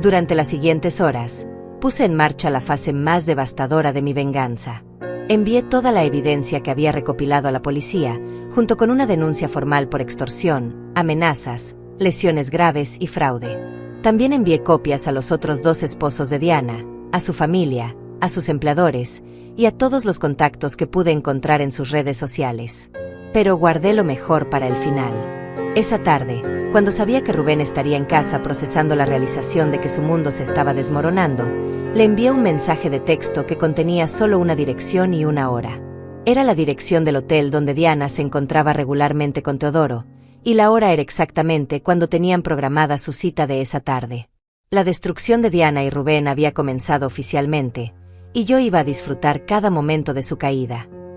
Durante las siguientes horas, puse en marcha la fase más devastadora de mi venganza. Envié toda la evidencia que había recopilado a la policía, junto con una denuncia formal por extorsión, amenazas, lesiones graves y fraude. También envié copias a los otros 2 esposos de Diana, a su familia, a sus empleadores y a todos los contactos que pude encontrar en sus redes sociales. Pero guardé lo mejor para el final. Esa tarde, cuando sabía que Rubén estaría en casa procesando la realización de que su mundo se estaba desmoronando, le envié un mensaje de texto que contenía solo una dirección y una hora. Era la dirección del hotel donde Diana se encontraba regularmente con Teodoro, y la hora era exactamente cuando tenían programada su cita de esa tarde. La destrucción de Diana y Rubén había comenzado oficialmente, y yo iba a disfrutar cada momento de su caída.